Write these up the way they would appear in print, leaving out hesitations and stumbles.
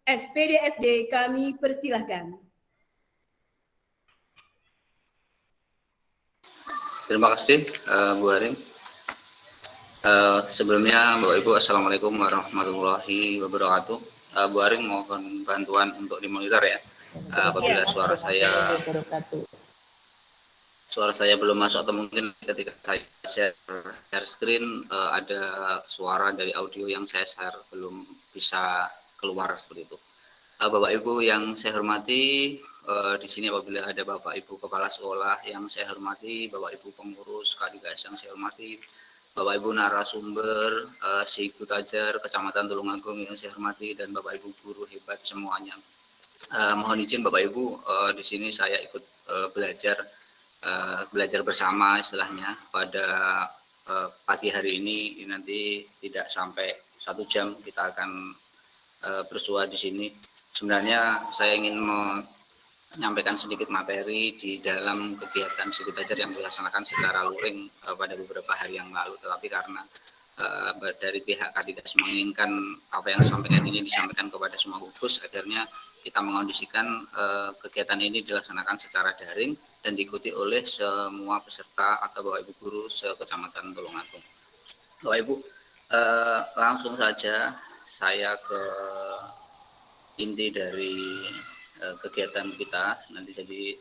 SPDSD kami persilahkan. Terima kasih Bu Arin. Sebelumnya Bapak Ibu, Assalamualaikum warahmatullahi wabarakatuh. Bu Arin mohon bantuan untuk dimonitor ya. Apabila suara saya belum masuk atau mungkin ketika saya share screen ada suara dari audio yang saya share belum bisa keluar seperti itu. Bapak Ibu yang saya hormati, di sini apabila ada Bapak Ibu Kepala Sekolah yang saya hormati, Bapak Ibu pengurus K3S yang saya hormati, Bapak Ibu narasumber, si Ibu Tajar, Kecamatan Tulungagung yang saya hormati, dan Bapak Ibu guru hebat semuanya. Mohon izin Bapak Ibu, di sini saya ikut belajar bersama istilahnya pada pagi hari ini. Nanti tidak sampai 1 jam kita akan bersua di sini. Sebenarnya saya ingin menyampaikan sedikit materi di dalam kegiatan si Ibu Tajar yang dilaksanakan secara luring pada beberapa hari yang lalu, tetapi karena dari pihak K3S menginginkan apa yang disampaikan ini disampaikan kepada semua gugus, akhirnya kita mengondisikan kegiatan ini dilaksanakan secara daring dan diikuti oleh semua peserta atau Bapak Ibu guru se-Kecamatan Tulungagung. Bapak Ibu, langsung saja saya ke inti dari kegiatan kita. Nanti jadi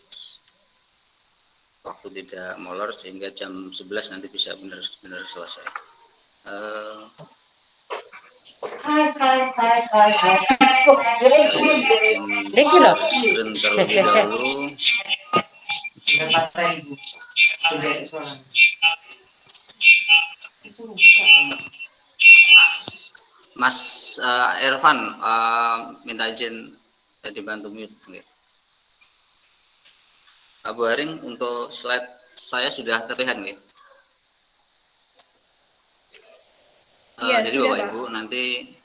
waktu tidak molor sehingga jam 11 nanti bisa benar-benar selesai. Saya izin terlebih dahulu. Mas Irfan minta izin dibantu mute. Bu Haring, untuk slide saya sudah terlihat nggih? Jadi Bapak Ibu nanti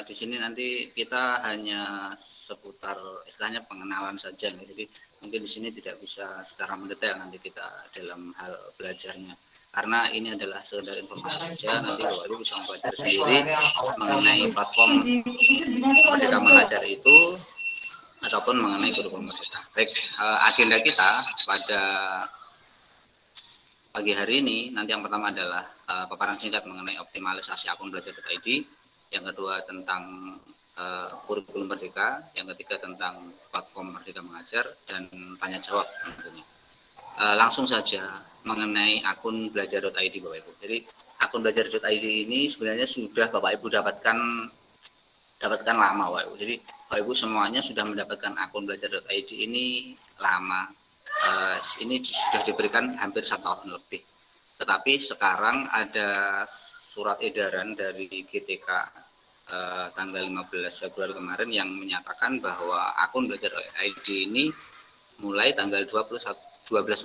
di sini nanti kita hanya seputar istilahnya pengenalan saja, jadi mungkin di sini tidak bisa secara mendetail nanti kita dalam hal belajarnya, karena ini adalah sekedar informasi saja. Nanti Bapak Ibu bisa mempelajari sendiri mengenai platform Merdeka Mengajar itu ataupun mengenai kurikulum Merdeka. Baik, agenda kita pada pagi hari ini nanti yang pertama adalah paparan singkat mengenai optimalisasi akun belajar.id, yang kedua tentang kurikulum Merdeka, yang ketiga tentang platform Merdeka Mengajar, dan tanya jawab tentunya. Langsung saja mengenai akun belajar.id Bapak Ibu. Jadi akun belajar.id ini sebenarnya sudah Bapak Ibu dapatkan lama Bapak Ibu. Jadi Bapak Ibu semuanya sudah mendapatkan akun belajar.id ini lama. Ini sudah diberikan hampir 1 tahun lebih. Tetapi sekarang ada surat edaran dari GTK tanggal 15 Februari kemarin yang menyatakan bahwa akun belajar.id ini mulai tanggal 12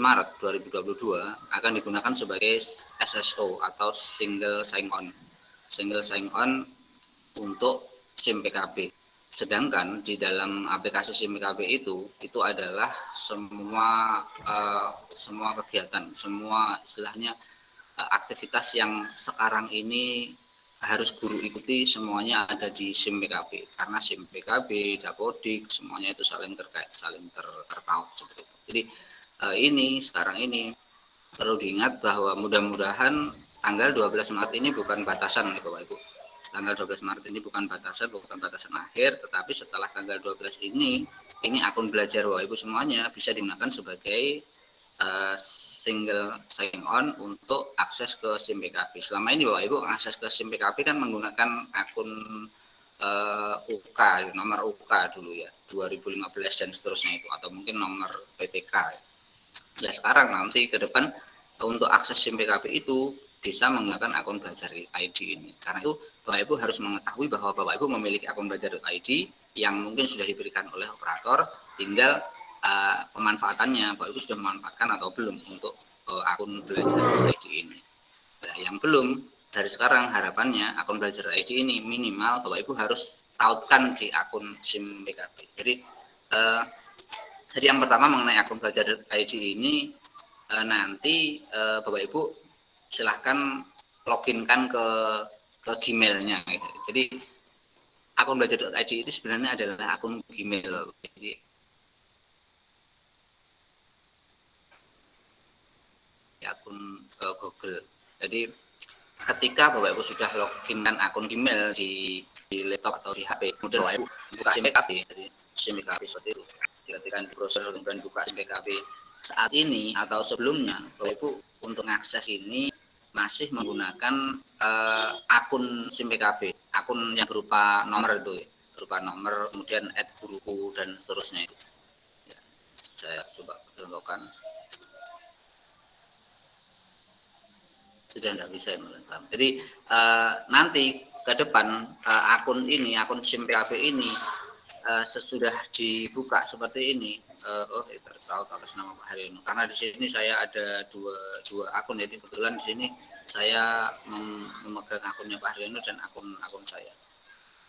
Maret 2022 akan digunakan sebagai SSO atau single sign on untuk SIM PKB. Sedangkan di dalam aplikasi SIM PKB itu adalah semua kegiatan, semua istilahnya aktivitas yang sekarang ini harus guru ikuti, semuanya ada di SIM PKB, karena SIM PKB, Dapodik, semuanya itu saling terkait, saling terpaut seperti itu. Jadi sekarang ini perlu diingat bahwa mudah-mudahan tanggal 12 Maret ini bukan batasan Bapak Ibu. Tanggal 12 Maret ini bukan batasan akhir, tetapi setelah tanggal 12 ini akun belajar Bapak Ibu semuanya bisa digunakan sebagai single sign on untuk akses ke SIM PKB. Selama ini Bapak Ibu akses ke SIM PKB kan menggunakan akun UK, nomor UK dulu ya, 2015 dan seterusnya itu, atau mungkin nomor PTK. Ya sekarang nanti ke depan untuk akses SIM PKB itu bisa menggunakan akun belajar.id ini. Karena itu Bapak Ibu harus mengetahui bahwa Bapak Ibu memiliki akun belajar.id yang mungkin sudah diberikan oleh operator, tinggal pemanfaatannya Bapak Ibu sudah memanfaatkan atau belum untuk akun belajar.id ini. Nah, yang belum, dari sekarang harapannya akun belajar.id ini minimal Bapak Ibu harus tautkan di akun SIM PKB. Jadi yang pertama mengenai akun belajar.id ini nanti Bapak Ibu silahkan loginkan ke Gmailnya. Jadi akun belajar.id itu sebenarnya adalah akun Gmail. Jadi akun Google. Jadi ketika Bapak Ibu sudah login kan akun Gmail di laptop atau di HP, kemudian Bapak Ibu buka SIM PKB, jadi SIM PKB seperti itu. Ketika di browser kemudian buka SIM PKB, saat ini atau sebelumnya Bapak Ibu untuk mengakses ini masih menggunakan akun SIM PKB, akun yang berupa nomor itu, berupa nomor, kemudian @guruku dan seterusnya itu. Ya, saya coba tunjukkan. Sudah tidak bisa. Jadi nanti ke depan akun ini, akun SIM PKB ini sesudah dibuka seperti ini, tahu atas nama Pak Haryono. Karena di sini saya ada dua akun, jadi kebetulan di sini saya memegang akunnya Pak Haryono dan akun saya.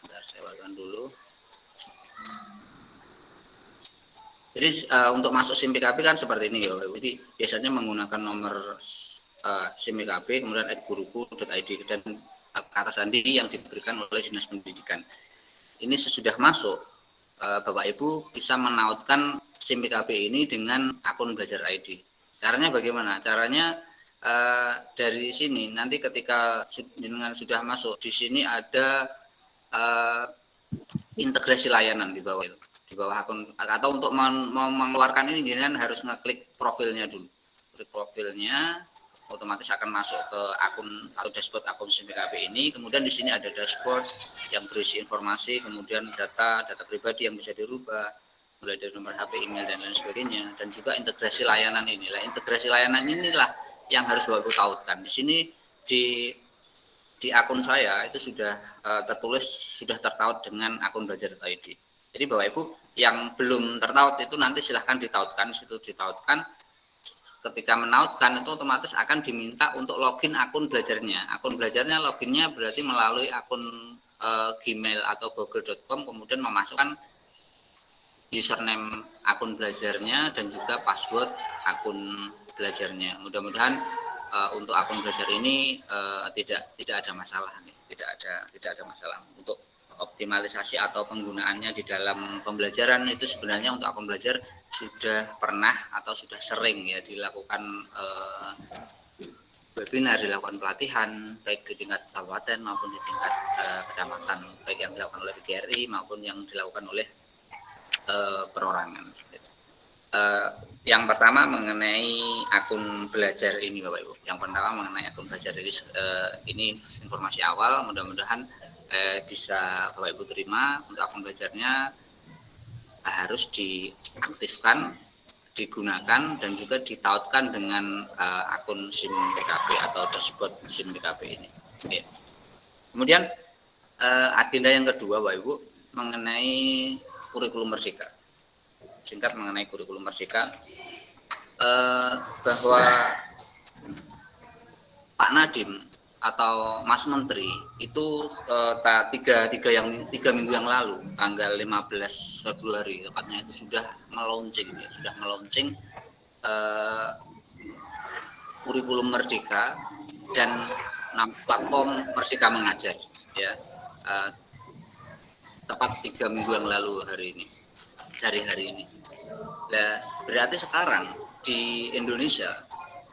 Bentar, saya lakukan dulu. Jadi untuk masuk SIM PKB kan seperti ini ya. Jadi biasanya menggunakan nomor SIM PKB kemudian @guruku.id dan kata sandi yang diberikan oleh Dinas Pendidikan. Ini sesudah masuk Bapak Ibu bisa menautkan SIM PKB ini dengan akun Belajar ID. Caranya bagaimana? Caranya dari sini nanti ketika dengan sudah masuk di sini ada integrasi layanan di bawah itu. Di bawah akun, atau untuk mengeluarkan ini dengan harus ngeklik profilnya dulu. Klik profilnya otomatis akan masuk ke akun atau dashboard akun SIM PKB ini. Kemudian di sini ada dashboard yang berisi informasi, kemudian data pribadi yang bisa dirubah, mulai dari nomor HP, email dan lain sebagainya, dan juga integrasi layanan inilah. Integrasi layanan inilah yang harus Bapak Ibu tautkan. Di sini di akun saya itu sudah tertulis sudah tertaut dengan akun Belajar.id. Jadi Bapak Ibu yang belum tertaut itu nanti silahkan ditautkan, di situ ditautkan. Ketika menautkan itu otomatis akan diminta untuk login akun belajarnya. Akun belajarnya loginnya berarti melalui akun Gmail atau google.com, kemudian memasukkan username akun belajarnya dan juga password akun belajarnya. Mudah-mudahan untuk akun belajar ini tidak ada masalah, tidak ada masalah. Untuk optimalisasi atau penggunaannya di dalam pembelajaran itu sebenarnya untuk akun belajar sudah pernah atau sudah sering ya dilakukan webinar, dilakukan pelatihan baik di tingkat kabupaten maupun di tingkat kecamatan, baik yang dilakukan oleh PGRI maupun yang dilakukan oleh perorangan. Yang pertama mengenai akun belajar ini Bapak Ibu. Yang pertama mengenai akun belajar ini informasi awal, mudah-mudahan bisa Bapak Ibu terima. Untuk akun belajarnya harus diaktifkan, digunakan dan juga ditautkan dengan akun SIM PKB atau dashboard SIM PKB ini. Oke. Kemudian agenda yang kedua Bapak Ibu mengenai kurikulum merdeka. Singkat mengenai kurikulum merdeka, bahwa Pak Nadiem atau Mas Menteri itu tiga minggu yang lalu tanggal 15 Februari tepatnya itu sudah meluncing kurikulum merdeka dan platform Merdeka Mengajar ya, tepat 3 minggu yang lalu dari hari ini. Nah, berarti sekarang di Indonesia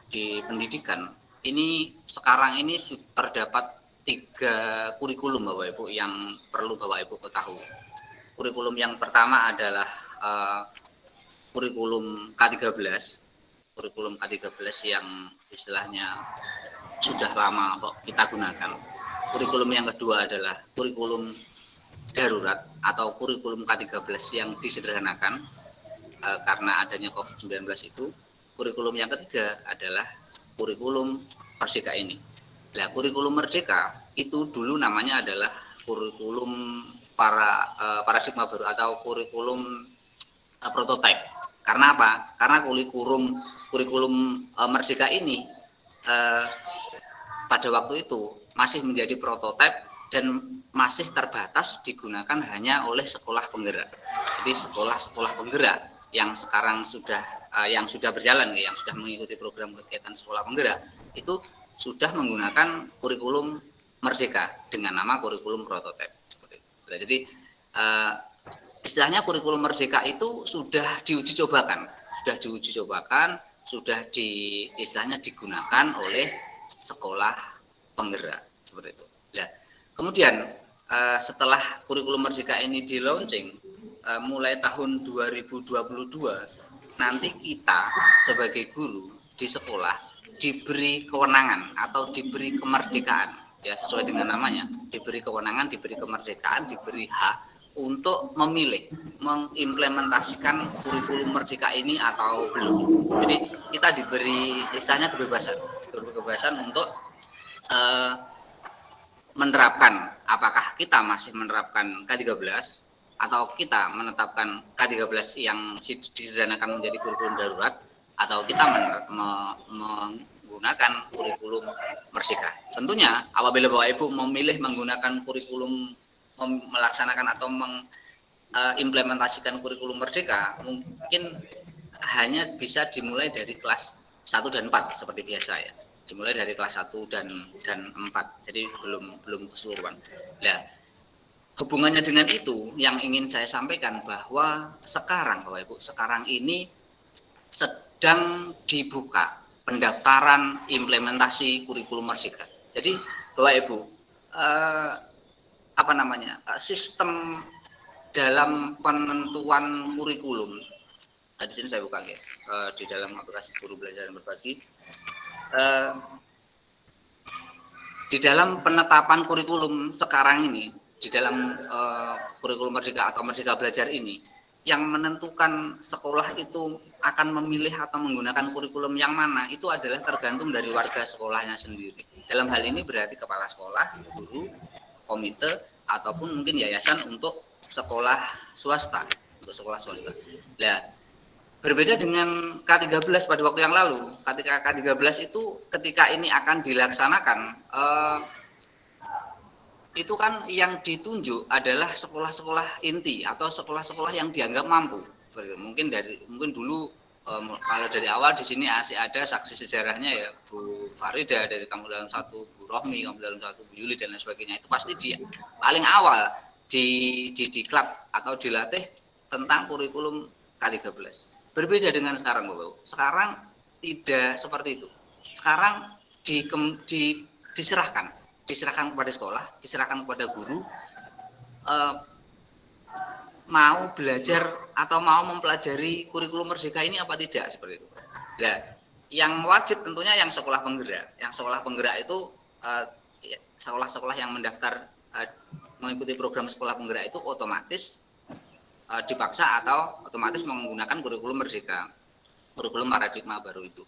di pendidikan ini sekarang ini terdapat 3 kurikulum Bapak Ibu yang perlu Bapak Ibu ketahui. Kurikulum yang pertama adalah kurikulum K13. Kurikulum K13 yang istilahnya sudah lama kok kita gunakan. Kurikulum yang kedua adalah kurikulum darurat atau kurikulum K13 yang disederhanakan karena adanya COVID-19 itu. Kurikulum yang ketiga adalah kurikulum merdeka ini. Nah, kurikulum merdeka itu dulu namanya adalah kurikulum paradigma baru atau kurikulum prototipe. Karena apa? Karena kurikulum merdeka ini pada waktu itu masih menjadi prototipe dan masih terbatas digunakan hanya oleh sekolah penggerak. Jadi sekolah-sekolah penggerak yang sekarang sudah berjalan, yang sudah mengikuti program kegiatan sekolah penggerak itu sudah menggunakan kurikulum merdeka dengan nama kurikulum prototipe. Jadi istilahnya kurikulum merdeka itu sudah diuji cobakan, sudah istilahnya digunakan oleh sekolah penggerak seperti itu. Nah, kemudian setelah kurikulum merdeka ini di launching mulai tahun 2022, nanti kita sebagai guru di sekolah diberi kewenangan atau diberi kemerdekaan, ya sesuai dengan namanya, diberi kewenangan, diberi kemerdekaan, diberi hak untuk memilih mengimplementasikan kurikulum merdeka ini atau belum. Jadi kita diberi istilahnya kebebasan untuk menerapkan, apakah kita masih menerapkan K13 atau kita menetapkan K13 yang disederhanakan menjadi kurikulum darurat, atau kita menggunakan kurikulum merdeka. Tentunya apabila Bapak Ibu memilih menggunakan kurikulum, melaksanakan atau mengimplementasikan kurikulum merdeka, mungkin hanya bisa dimulai dari kelas 1 dan 4 seperti biasa ya. Dimulai dari kelas 1 dan 4. Jadi belum keseluruhan. Nah, hubungannya dengan itu yang ingin saya sampaikan bahwa sekarang Bapak Ibu, sekarang ini sedang dibuka pendaftaran implementasi kurikulum merdeka. Jadi Bapak Ibu, sistem dalam penentuan kurikulum, di sini saya buka ya, di dalam aplikasi Guru Belajar dan Berbagi, di dalam penetapan kurikulum sekarang ini, di dalam kurikulum merdeka atau merdeka belajar ini, yang menentukan sekolah itu akan memilih atau menggunakan kurikulum yang mana itu adalah tergantung dari warga sekolahnya sendiri. Dalam hal ini berarti kepala sekolah, guru, komite, ataupun mungkin yayasan untuk sekolah swasta. Nah, berbeda dengan K13 pada waktu yang lalu. Ketika K13 itu ketika ini akan dilaksanakan, itu kan yang ditunjuk adalah sekolah-sekolah inti atau sekolah-sekolah yang dianggap mampu. Mungkin dulu kalau dari awal di sini masih ada saksi sejarahnya ya, Bu Farida dari Kamu Dalam Satu, Bu Rohmi Kamu Dalam Satu, Bu Yuli dan lain sebagainya. Itu pasti paling awal diklat atau dilatih tentang kurikulum K13. Berbeda dengan sekarang, Bapak. Sekarang tidak seperti itu. Sekarang diserahkan kepada sekolah, diserahkan kepada guru, mau belajar atau mau mempelajari kurikulum merdeka ini apa tidak, seperti itu. Nah, yang wajib tentunya yang sekolah penggerak. Yang sekolah penggerak itu sekolah-sekolah yang mendaftar mengikuti program sekolah penggerak itu otomatis dipaksa atau otomatis menggunakan kurikulum merdeka, kurikulum paradigma baru itu.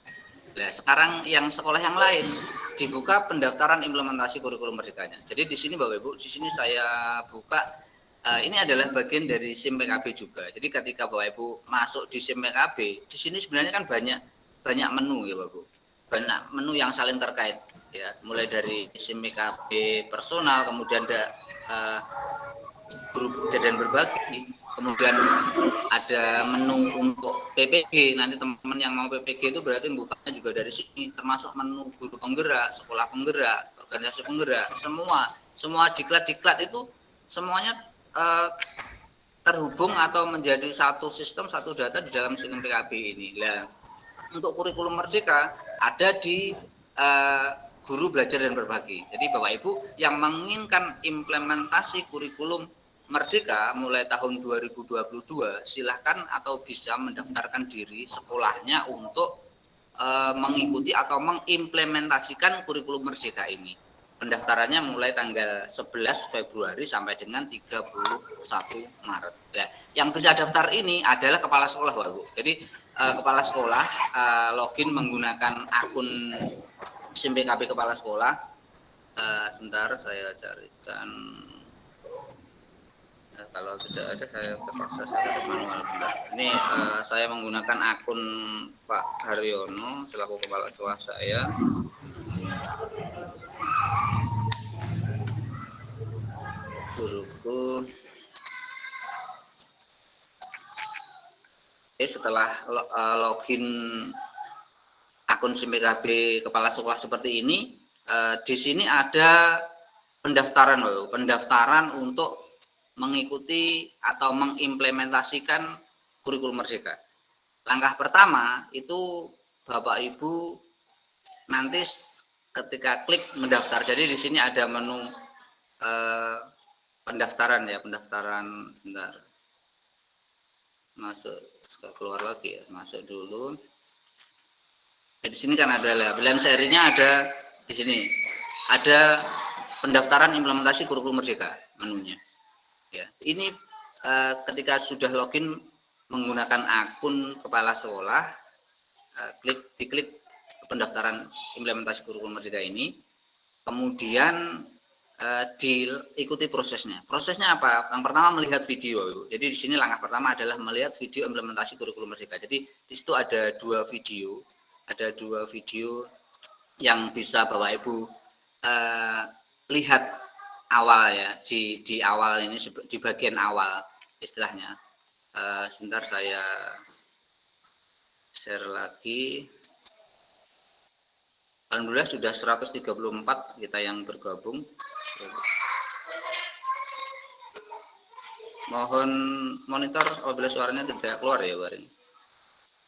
Nah, sekarang yang sekolah yang lain dibuka pendaftaran implementasi kurikulum merdekanya. Jadi di sini Bapak Ibu, di sini saya buka, ini adalah bagian dari SIM PKB juga. Jadi ketika Bapak Ibu masuk di SIM PKB, di sini sebenarnya kan banyak menu ya Bapak Ibu. Banyak menu yang saling terkait ya, mulai dari SIM PKB personal, kemudian ada grup belajar dan berbagi, kemudian ada menu untuk PPG. Nanti teman-teman yang mau PPG itu berarti bukanya juga dari sini, termasuk menu guru penggerak, sekolah penggerak, organisasi penggerak, semua diklat itu semuanya terhubung atau menjadi satu sistem, satu data di dalam SIM PKB ini. Nah, untuk kurikulum merdeka ada di guru belajar dan berbagi. Jadi Bapak Ibu yang menginginkan implementasi kurikulum merdeka mulai tahun 2022 silahkan atau bisa mendaftarkan diri sekolahnya untuk mengikuti atau mengimplementasikan kurikulum merdeka ini. Pendaftarannya mulai tanggal 11 Februari sampai dengan 31 Maret. Nah, yang bisa daftar ini adalah kepala sekolah, Bapak. Jadi kepala sekolah login menggunakan akun SIM PKB kepala sekolah. Sebentar saya carikan. Kalau tidak ada saya terpaksa saya manual. Bentar. Ini saya menggunakan akun Pak Haryono selaku kepala sekolah saya. Guruku. Setelah login akun SIM PKB kepala sekolah seperti ini, di sini ada pendaftaran untuk mengikuti atau mengimplementasikan kurikulum Merdeka. Langkah pertama itu Bapak Ibu nanti ketika klik mendaftar. Jadi di sini ada menu pendaftaran ya, pendaftaran. Bentar. Masuk, keluar lagi ya, masuk dulu. Di sini kan ada pilihan serinya, ada di sini ada pendaftaran implementasi kurikulum Merdeka menunya. Ya, ini ketika sudah login menggunakan akun kepala sekolah, diklik pendaftaran implementasi kurikulum Merdeka ini, kemudian diikuti prosesnya. Prosesnya apa? Yang pertama melihat video, Ibu. Jadi di sini langkah pertama adalah melihat video implementasi kurikulum Merdeka. Jadi di situ ada dua video yang bisa Bapak Ibu lihat awal ya, di awal ini, di bagian awal istilahnya. Sebentar saya share lagi. Alhamdulillah sudah 134 kita yang bergabung. Mohon monitor apabila suaranya tidak keluar ya, Pak.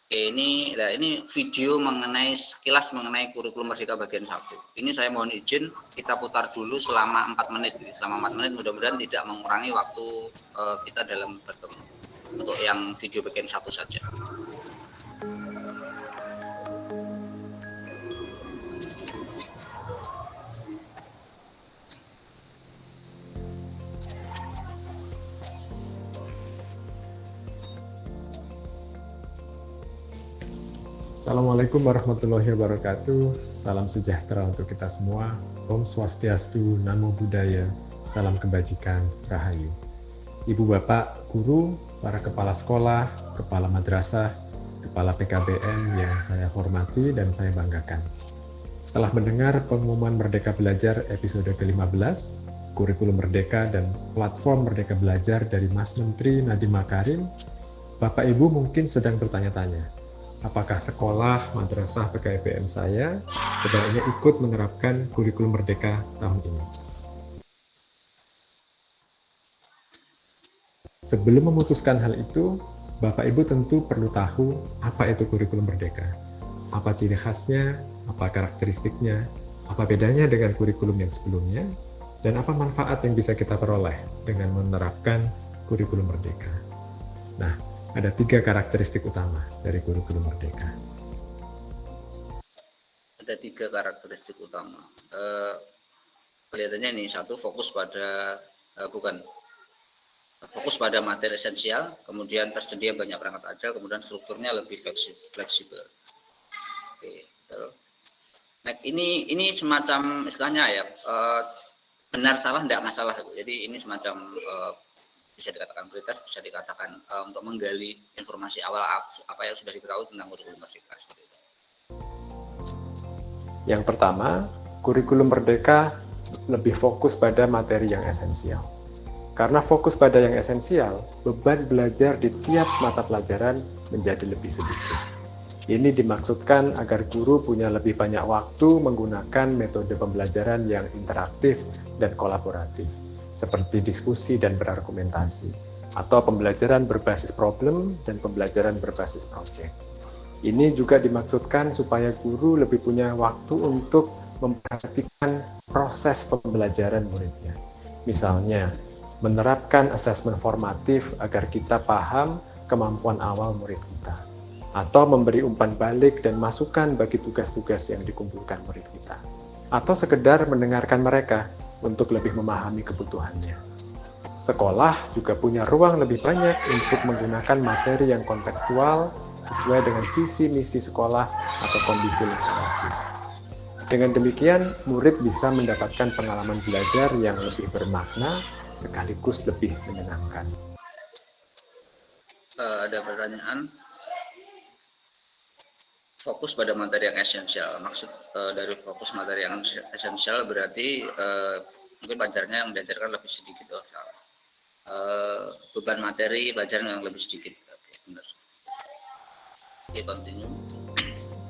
Ini video mengenai sekilas mengenai kurikulum Merdeka bagian 1. Ini saya mohon izin kita putar dulu selama 4 menit. Selama 4 menit mudah-mudahan tidak mengurangi waktu kita dalam bertemu. Untuk yang video bagian 1 saja. Assalamualaikum warahmatullahi wabarakatuh. Salam sejahtera untuk kita semua. Om Swastiastu, Namo Buddhaya, salam kebajikan, Rahayu. Ibu bapak, guru, para kepala sekolah, kepala madrasah, kepala PKBM yang saya hormati dan saya banggakan. Setelah mendengar pengumuman Merdeka Belajar episode ke-15, Kurikulum Merdeka dan Platform Merdeka Belajar dari Mas Menteri Nadiem Makarim, Bapak Ibu mungkin sedang bertanya-tanya, apakah sekolah, madrasah, PKBM saya sebaiknya ikut menerapkan kurikulum Merdeka tahun ini? Sebelum memutuskan hal itu, Bapak Ibu tentu perlu tahu apa itu kurikulum Merdeka, apa ciri khasnya, apa karakteristiknya, apa bedanya dengan kurikulum yang sebelumnya, dan apa manfaat yang bisa kita peroleh dengan menerapkan kurikulum Merdeka. Nah, ada 3 karakteristik utama dari kurikulum Merdeka. Ada 3 karakteristik utama. Kelihatannya ini satu fokus pada fokus pada materi esensial, kemudian tersedia banyak perangkat ajar, kemudian strukturnya lebih fleksibel. Oke, betul. Nah, ini semacam istilahnya ya, benar salah tidak masalah. Jadi ini semacam bisa dikatakan prioritas, bisa dikatakan untuk menggali informasi awal apa yang sudah diketahui tentang kurikulum Merdeka. Yang pertama, kurikulum Merdeka lebih fokus pada materi yang esensial. Karena fokus pada yang esensial, beban belajar di tiap mata pelajaran menjadi lebih sedikit. Ini dimaksudkan agar guru punya lebih banyak waktu menggunakan metode pembelajaran yang interaktif dan kolaboratif, seperti diskusi dan berargumentasi, atau pembelajaran berbasis problem dan pembelajaran berbasis proyek. Ini juga dimaksudkan supaya guru lebih punya waktu untuk memperhatikan proses pembelajaran muridnya. Misalnya, menerapkan asesmen formatif agar kita paham kemampuan awal murid kita, atau memberi umpan balik dan masukan bagi tugas-tugas yang dikumpulkan murid kita, atau sekedar mendengarkan mereka untuk lebih memahami kebutuhannya. Sekolah juga punya ruang lebih banyak untuk menggunakan materi yang kontekstual sesuai dengan visi misi sekolah atau kondisi lingkungan sekitar. Dengan demikian, murid bisa mendapatkan pengalaman belajar yang lebih bermakna sekaligus lebih menyenangkan. Ada pertanyaan? Fokus pada materi yang esensial. Maksud dari fokus materi yang esensial berarti mungkin pelajarannya yang diajarkan lebih sedikit. Salah. Beban materi pelajaran yang lebih sedikit. Oke, benar. Oke, continue.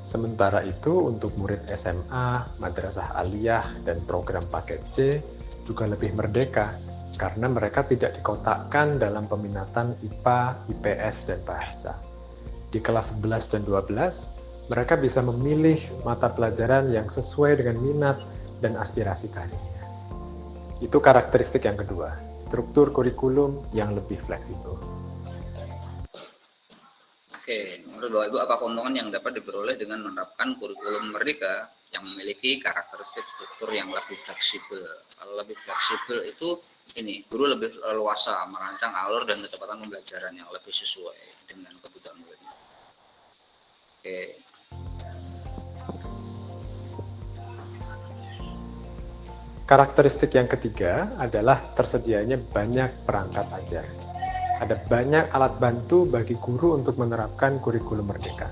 Sementara itu untuk murid SMA, madrasah aliyah, dan program paket C juga lebih merdeka karena mereka tidak dikotakkan dalam peminatan IPA, IPS, dan bahasa. Di kelas 11 dan 12, mereka bisa memilih mata pelajaran yang sesuai dengan minat dan aspirasi karirnya. Itu karakteristik yang kedua, struktur kurikulum yang lebih fleksibel. Oke, menurut Bapak Ibu apa keuntungan yang dapat diperoleh dengan menerapkan kurikulum Merdeka yang memiliki karakteristik struktur yang lebih fleksibel? Kalau lebih fleksibel itu ini, guru lebih leluasa merancang alur dan kecepatan pembelajaran yang lebih sesuai dengan kebutuhan muridnya. Oke. Karakteristik yang ketiga adalah tersedianya banyak perangkat ajar. Ada banyak alat bantu bagi guru untuk menerapkan kurikulum Merdeka,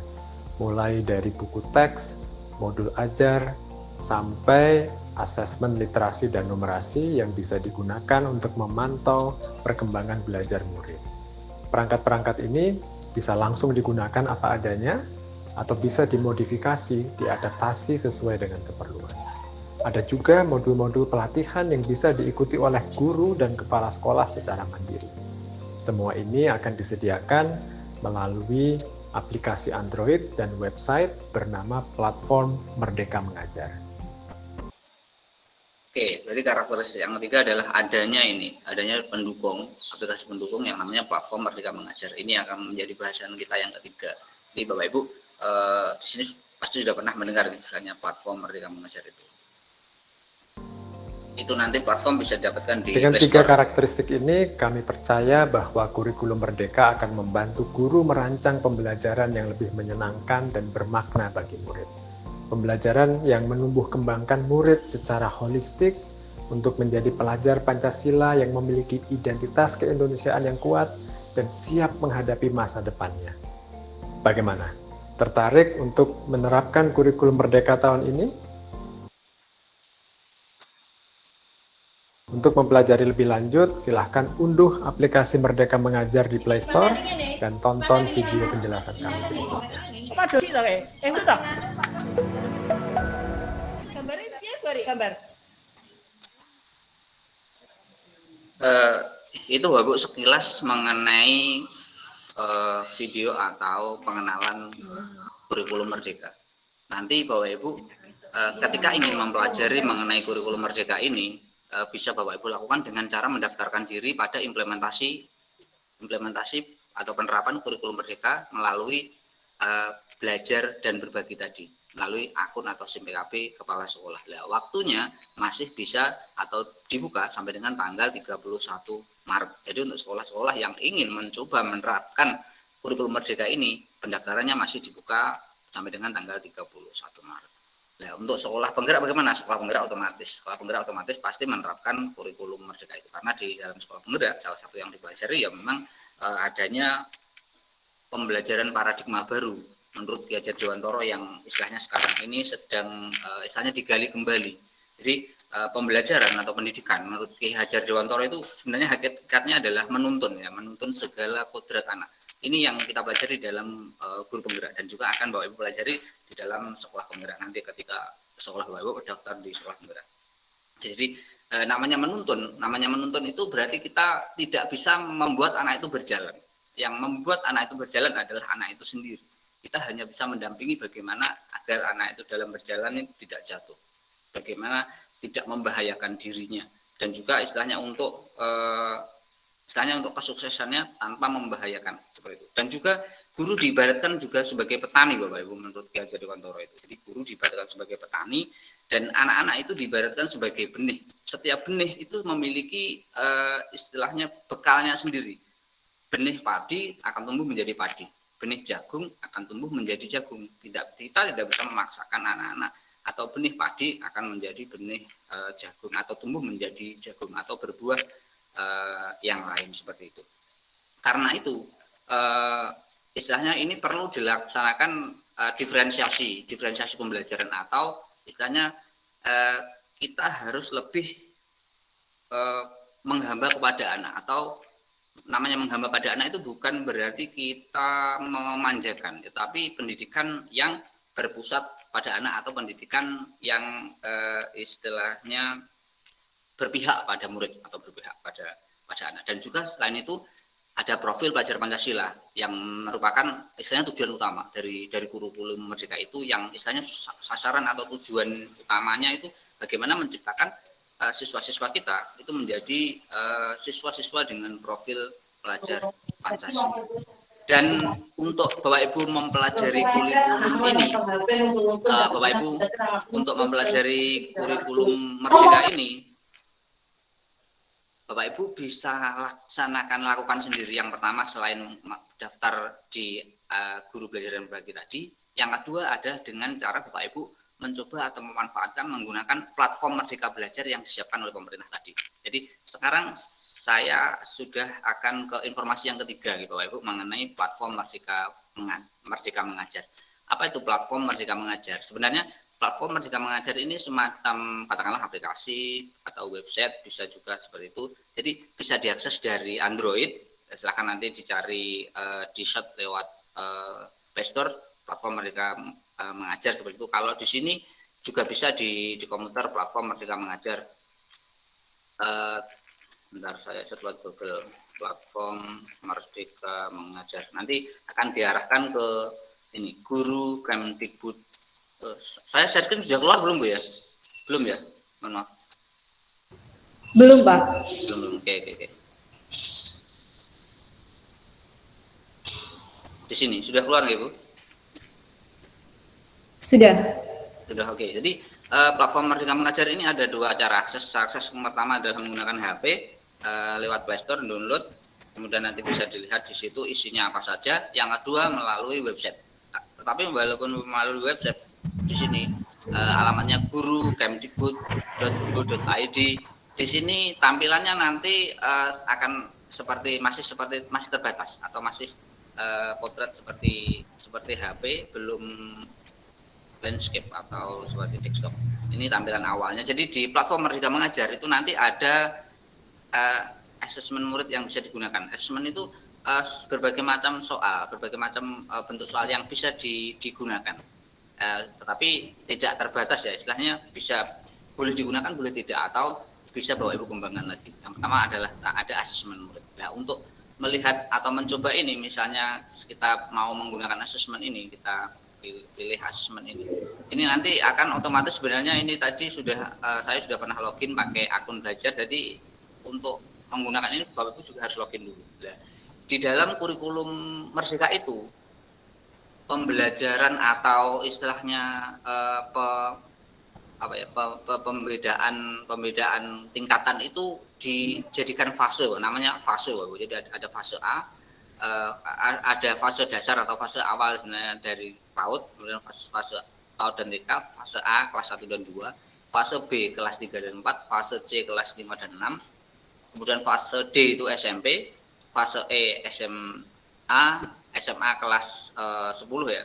mulai dari buku teks, modul ajar, sampai asesmen literasi dan numerasi yang bisa digunakan untuk memantau perkembangan belajar murid. Perangkat-perangkat ini bisa langsung digunakan apa adanya, atau bisa dimodifikasi, diadaptasi sesuai dengan keperluan. Ada juga modul-modul pelatihan yang bisa diikuti oleh guru dan kepala sekolah secara mandiri. Semua ini akan disediakan melalui aplikasi Android dan website bernama Platform Merdeka Mengajar. Oke, berarti karakteristik yang ketiga adalah adanya pendukung, aplikasi pendukung yang namanya Platform Merdeka Mengajar. Ini akan menjadi bahasan kita yang ketiga. Jadi Bapak Ibu di sini pasti sudah pernah mendengar misalnya Platform Merdeka Mengajar itu nanti platform bisa didapatkan di Dengan Play tiga Store. karakteristik ini, kami percaya bahwa kurikulum Merdeka akan membantu guru merancang pembelajaran yang lebih menyenangkan dan bermakna bagi murid. Pembelajaran yang menumbuh kembangkan murid secara holistik untuk menjadi pelajar Pancasila yang memiliki identitas keindonesiaan yang kuat dan siap menghadapi masa depannya. Bagaimana? Tertarik untuk menerapkan kurikulum Merdeka tahun ini? Untuk mempelajari lebih lanjut, silahkan unduh aplikasi Merdeka Mengajar di Play Store dan tonton video penjelasan kami berikutnya. Itu Bapak sekilas mengenai video atau pengenalan kurikulum Merdeka. Nanti Bapak Ibu ketika ingin mempelajari mengenai kurikulum Merdeka ini bisa Bapak Ibu lakukan dengan cara mendaftarkan diri pada implementasi atau penerapan kurikulum Merdeka melalui belajar dan berbagi tadi, melalui akun atau SIM PKB kepala sekolah. Nah, waktunya masih bisa atau dibuka sampai dengan tanggal 31 Maret. Jadi untuk sekolah-sekolah yang ingin mencoba menerapkan kurikulum Merdeka ini, pendaftarannya masih dibuka sampai dengan tanggal 31 Maret. Nah, untuk sekolah penggerak bagaimana? Sekolah penggerak otomatis pasti menerapkan kurikulum Merdeka itu, karena di dalam sekolah penggerak salah satu yang dipelajari ya memang adanya pembelajaran paradigma baru menurut Ki Hajar Dewantoro yang istilahnya sekarang ini sedang istilahnya digali kembali. Jadi pembelajaran atau pendidikan menurut Ki Hajar Dewantoro itu sebenarnya hakikatnya adalah menuntun segala kodrat anak. Ini yang kita pelajari dalam guru penggerak dan juga akan Bapak Ibu pelajari di dalam sekolah penggerak nanti ketika sekolah Bapak Ibu berdaftar di sekolah penggerak. Jadi namanya menuntun itu berarti kita tidak bisa membuat anak itu berjalan. Yang membuat anak itu berjalan adalah anak itu sendiri. Kita hanya bisa mendampingi bagaimana agar anak itu dalam berjalan itu tidak jatuh, bagaimana tidak membahayakan dirinya, dan juga istilahnya untuk kesuksesannya tanpa membahayakan seperti itu. Dan juga guru diibaratkan juga sebagai petani Bapak Ibu menurut Ki Hajar Dewantoro itu. Jadi guru diibaratkan sebagai petani dan anak-anak itu diibaratkan sebagai benih. Setiap benih itu memiliki istilahnya bekalnya sendiri. Benih padi akan tumbuh menjadi padi. Benih jagung akan tumbuh menjadi jagung. Kita tidak bisa memaksakan anak-anak atau benih padi akan menjadi benih jagung atau tumbuh menjadi jagung atau berbuah yang lain seperti itu. Karena itu istilahnya ini perlu dilaksanakan diferensiasi pembelajaran atau istilahnya kita harus lebih menghamba kepada anak, atau namanya menghamba pada anak itu bukan berarti kita memanjakan, tetapi pendidikan yang berpusat pada anak atau pendidikan yang istilahnya berpihak pada murid atau berpihak pada anak. Dan juga selain itu ada profil pelajar Pancasila yang merupakan istilahnya tujuan utama dari kurikulum Merdeka itu, yang istilahnya sasaran atau tujuan utamanya itu bagaimana menciptakan siswa-siswa kita itu menjadi siswa-siswa dengan profil pelajar Pancasila. Dan untuk Bapak Ibu mempelajari kurikulum ini, Bapak Ibu untuk mempelajari kurikulum Merdeka ini, Bapak Ibu bisa lakukan sendiri. Yang pertama, selain daftar di guru belajar dan berbagi tadi, yang kedua ada dengan cara Bapak Ibu mencoba atau memanfaatkan menggunakan platform Merdeka Belajar yang disiapkan oleh pemerintah tadi. Jadi sekarang saya sudah akan ke informasi yang ketiga, gitu, Bapak Ibu, mengenai platform Merdeka Mengajar. Apa itu platform Merdeka Mengajar? Sebenarnya platform Merdeka Mengajar ini semacam katakanlah aplikasi atau website, bisa juga seperti itu. Jadi bisa diakses dari Android. Silahkan nanti dicari di search lewat Play Store, platform Merdeka Mengajar seperti itu. Kalau di sini juga bisa di komputer platform Merdeka Mengajar. Bentar, saya search lewat Google, platform Merdeka Mengajar. Nanti akan diarahkan ke ini, Guru Kemdikbud. Saya sharing sudah keluar belum, Bu ya? Belum ya? Mohon maaf. Belum, Pak. Belum. Oke. Di sini sudah keluar nggak, Bu? Sudah. Oke. Jadi platform Merdeka Mengajar ini ada dua cara akses. Akses pertama adalah menggunakan HP lewat Play Store, download. Kemudian nanti bisa dilihat di situ isinya apa saja. Yang kedua melalui website. Tetapi walaupun melalui website, di sini alamatnya guru.kemdikbud.go.id. Di sini tampilannya nanti akan masih terbatas atau masih potret seperti HP, belum landscape atau seperti desktop. Ini tampilan awalnya. Jadi di platform Merdeka Mengajar itu nanti ada asesmen murid yang bisa digunakan. Asesmen itu berbagai macam soal, berbagai macam bentuk soal yang bisa digunakan. Tetapi tidak terbatas ya, istilahnya bisa boleh digunakan, boleh tidak, atau bisa Bapak Ibu kembangkan lagi. Yang pertama adalah ada asesmen murid. Nah, untuk melihat atau mencoba ini, misalnya kita mau menggunakan asesmen ini, kita pilih asesmen ini nanti akan otomatis, sebenarnya ini tadi sudah saya sudah pernah login pakai akun belajar, jadi untuk menggunakan ini Bapak Ibu juga harus login dulu. Nah, di dalam kurikulum Merdeka itu pembelajaran atau istilahnya pembedaan tingkatan itu dijadikan fase, namanya fase. Jadi ada fase A, ada fase dasar atau fase awal sebenarnya dari PAUD, kemudian fase PAUD dan TK, fase A kelas 1 dan 2, fase B kelas 3 dan 4, fase C kelas 5 dan 6, kemudian fase D itu SMP, fase E SMA kelas 10 ya.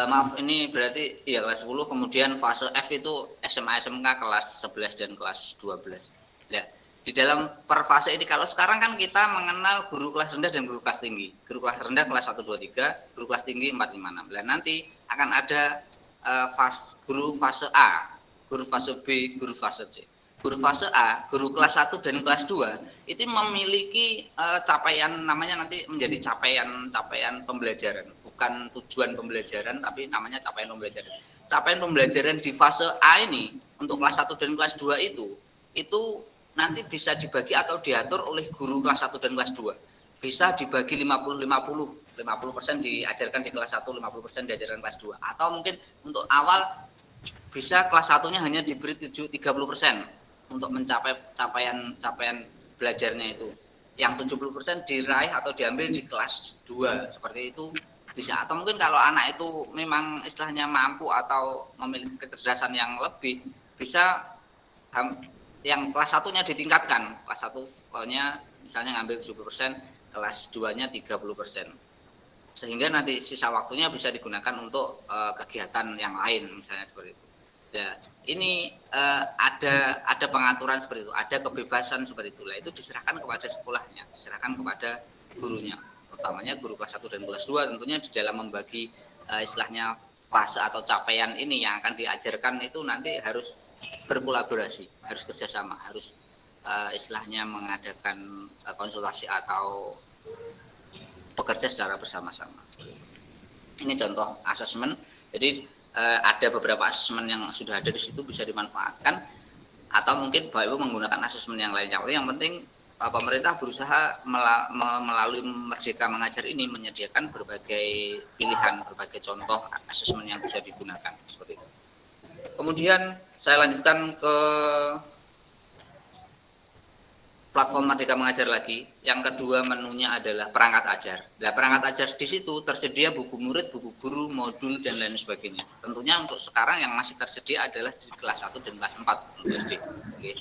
Maaf, ini berarti ya kelas 10, kemudian fase F itu SMA SMK kelas 11 dan kelas 12. Ya, di dalam per fase ini, kalau sekarang kan kita mengenal guru kelas rendah dan guru kelas tinggi. Guru kelas rendah kelas 1 2 3, guru kelas tinggi 4 5 6. Dan nanti akan ada guru fase A, guru fase B, guru fase C. Guru fase A, guru kelas 1 dan kelas 2 itu memiliki capaian, namanya nanti menjadi capaian pembelajaran, bukan tujuan pembelajaran tapi namanya capaian pembelajaran. Capaian pembelajaran di fase A ini untuk kelas 1 dan kelas 2 itu nanti bisa dibagi atau diatur oleh guru kelas 1 dan kelas 2. Bisa dibagi 50% diajarkan di kelas 1, 50% diajarkan kelas 2. Atau mungkin untuk awal bisa kelas 1-nya hanya diberi 30% untuk mencapai capaian belajarnya itu. Yang 70% diraih atau diambil di kelas 2, seperti itu bisa. Atau mungkin kalau anak itu memang istilahnya mampu atau memiliki kecerdasan yang lebih, bisa yang kelas 1-nya ditingkatkan. Kelas 1-nya misalnya ngambil 70%, kelas 2-nya 30%. Sehingga nanti sisa waktunya bisa digunakan untuk kegiatan yang lain, misalnya seperti itu. Ya, ini ada pengaturan seperti itu, ada kebebasan seperti itu. Itu diserahkan kepada sekolahnya, diserahkan kepada gurunya, utamanya guru kelas 1 dan kelas 2 tentunya di dalam membagi istilahnya fase atau capaian ini yang akan diajarkan itu nanti harus berkolaborasi, harus kerjasama, harus istilahnya mengadakan konsultasi atau bekerja secara bersama-sama. Ini contoh asesmen. Jadi ada beberapa asesmen yang sudah ada di situ bisa dimanfaatkan, atau mungkin Bapak Ibu menggunakan asesmen yang lainnya. Yang penting pemerintah berusaha melalui Merdeka Mengajar ini menyediakan berbagai pilihan, berbagai contoh asesmen yang bisa digunakan seperti itu. Kemudian saya lanjutkan ke platform Merdeka Mengajar lagi. Yang kedua menunya adalah perangkat ajar. Nah, perangkat ajar di situ tersedia buku murid, buku guru, modul, dan lain sebagainya. Tentunya untuk sekarang yang masih tersedia adalah di kelas 1 dan kelas 4 untuk SD. Oke.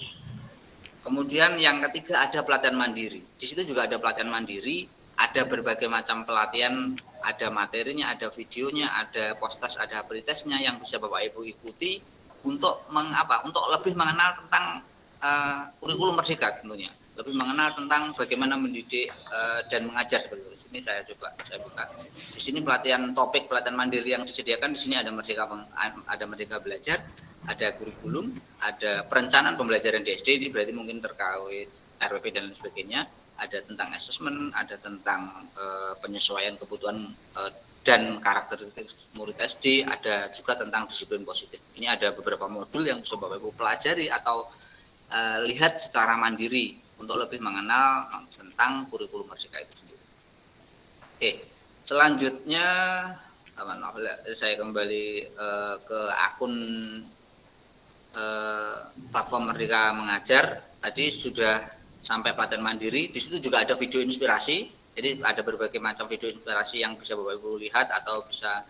Kemudian yang ketiga ada pelatihan mandiri. Di situ juga ada pelatihan mandiri, ada berbagai macam pelatihan, ada materinya, ada videonya, ada postas, ada aplikasinya yang bisa Bapak Ibu ikuti untuk untuk lebih mengenal tentang kurikulum Merdeka tentunya. Lebih mengenal tentang bagaimana mendidik dan mengajar seperti itu. Di sini saya buka. Di sini pelatihan mandiri yang disediakan di sini ada Merdeka Belajar, ada kurikulum, ada perencanaan pembelajaran di SD, ini berarti mungkin terkait RPP dan lain sebagainya, ada tentang asesmen, ada tentang penyesuaian kebutuhan dan karakteristik murid SD, ada juga tentang disiplin positif. Ini ada beberapa modul yang bisa Bapak Ibu pelajari atau lihat secara mandiri untuk lebih mengenal tentang kurikulum Merdeka itu sendiri. Oke, selanjutnya saya kembali ke akun platform Merdeka Mengajar. Tadi sudah sampai pelatihan mandiri. Di situ juga ada video inspirasi. Jadi ada berbagai macam video inspirasi yang bisa Bapak Ibu lihat atau bisa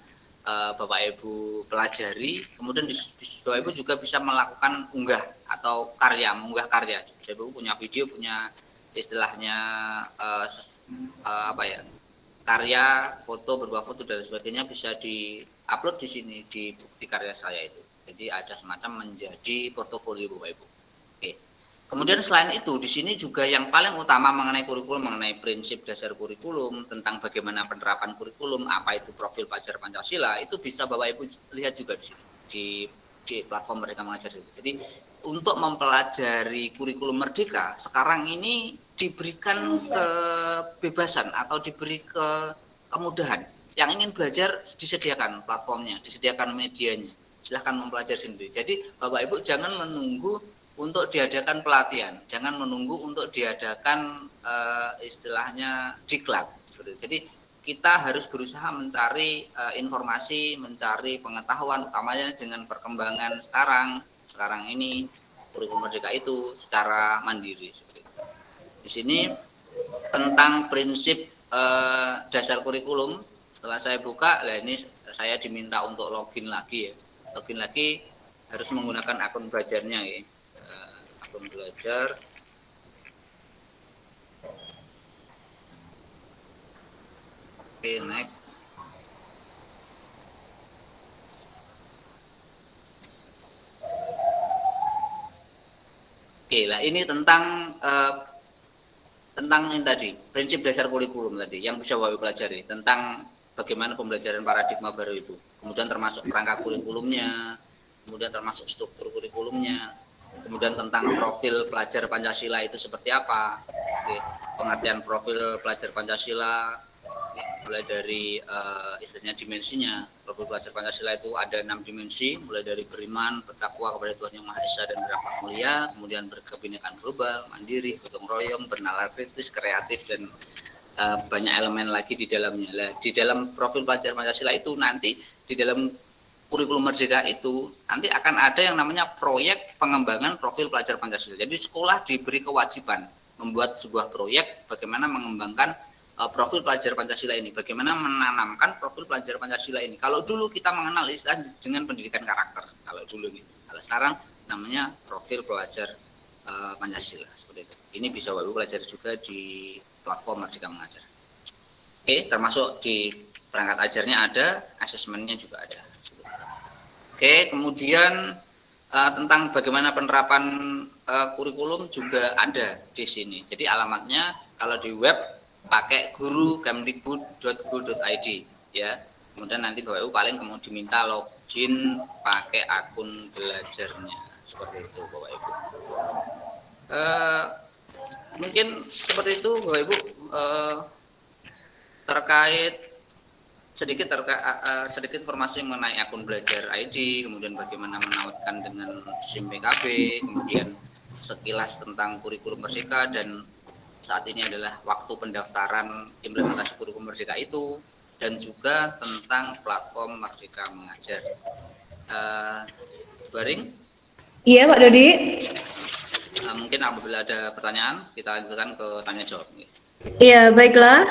Bapak Ibu pelajari. Kemudian Bapak Ibu juga bisa melakukan mengunggah karya. Bapak Ibu punya video, punya istilahnya karya, foto, berupa foto dan sebagainya bisa di-upload di sini di bukti karya saya itu. Jadi ada semacam menjadi portofolio Bapak Ibu. Oke. Kemudian selain itu di sini juga yang paling utama mengenai kurikulum, mengenai prinsip dasar kurikulum, tentang bagaimana penerapan kurikulum, apa itu profil pelajar Pancasila, itu bisa Bapak Ibu lihat juga di sini di platform Merdeka Mengajar itu. Jadi untuk mempelajari kurikulum Merdeka sekarang ini diberikan kebebasan atau diberi kemudahan. Yang ingin belajar disediakan platformnya, disediakan medianya. Silahkan mempelajari sendiri. Jadi Bapak Ibu jangan menunggu untuk diadakan pelatihan, jangan menunggu untuk diadakan istilahnya diklat. Jadi kita harus berusaha mencari informasi, mencari pengetahuan, utamanya dengan perkembangan sekarang ini kurikulum Merdeka itu secara mandiri. Di sini tentang prinsip dasar kurikulum, setelah saya buka, ini saya diminta untuk login lagi ya. Login lagi harus menggunakan akun belajarnya ya. Akun belajar. Oke, next. Oke, lah ini tentang yang tadi, prinsip dasar kurikulum tadi yang bisa Bapak pelajari tentang bagaimana pembelajaran paradigma baru itu. Kemudian termasuk perangkat kurikulumnya, kemudian termasuk struktur kurikulumnya, kemudian tentang profil pelajar Pancasila itu seperti apa, pengertian profil pelajar Pancasila, mulai dari istilahnya dimensinya. Profil pelajar Pancasila itu ada 6 dimensi, mulai dari beriman, bertakwa kepada Tuhan Yang Maha Esa dan berakhlak mulia, kemudian berkebinekaan global, mandiri, gotong royong, bernalar kritis, kreatif, dan banyak elemen lagi di dalamnya. Di dalam profil pelajar Pancasila itu nanti di dalam kurikulum Merdeka itu nanti akan ada yang namanya proyek pengembangan profil pelajar Pancasila. Jadi sekolah diberi kewajiban membuat sebuah proyek bagaimana mengembangkan profil pelajar Pancasila ini, bagaimana menanamkan profil pelajar Pancasila ini. Kalau dulu kita mengenal istilah dengan pendidikan karakter, kalau dulu ini. Kalau sekarang namanya profil pelajar Pancasila seperti itu. Ini bisa Bapak pelajari juga di platform Merdeka Mengajar. Oke, termasuk di perangkat ajarnya ada, asesmennya juga ada. Oke, kemudian tentang bagaimana penerapan kurikulum juga ada di sini. Jadi alamatnya kalau di web pakai guru.kemdikbud.go.id ya. Kemudian nanti Bapak Ibu paling diminta login pakai akun belajarnya. seperti itu Bapak Ibu. Mungkin seperti itu Bapak Ibu, terkait sedikit informasi mengenai akun belajar ID, kemudian bagaimana menautkan dengan SIM PKB, kemudian sekilas tentang kurikulum Merdeka, dan saat ini adalah waktu pendaftaran implementasi kurikulum Merdeka itu, dan juga tentang platform Merdeka Mengajar. Baring? Iya, Pak Dodi. Mungkin apabila ada pertanyaan, kita lanjutkan ke tanya jawab. Iya, baiklah.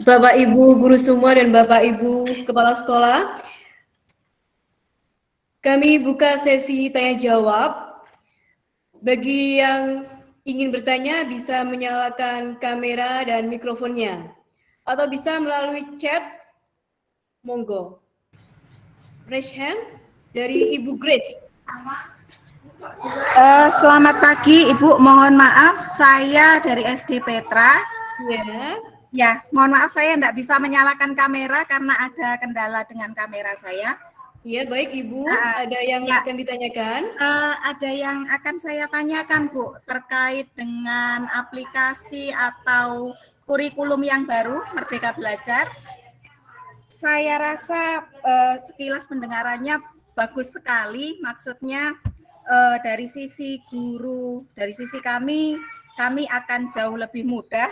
Bapak Ibu guru semua dan Bapak Ibu kepala sekolah, kami buka sesi tanya jawab. Bagi yang ingin bertanya bisa menyalakan kamera dan mikrofonnya, atau bisa melalui chat. Monggo. Raise hand dari Ibu Grace. Selamat pagi Ibu, mohon maaf saya dari SD Petra. Ya. Ya, mohon maaf saya tidak bisa menyalakan kamera karena ada kendala dengan kamera saya. Ya, baik Ibu, ada yang ya. akan ditanyakan? Ada yang akan saya tanyakan Bu, terkait dengan aplikasi atau kurikulum yang baru Merdeka Belajar. Saya rasa sekilas pendengarannya bagus sekali, maksudnya dari sisi guru, dari sisi kami akan jauh lebih mudah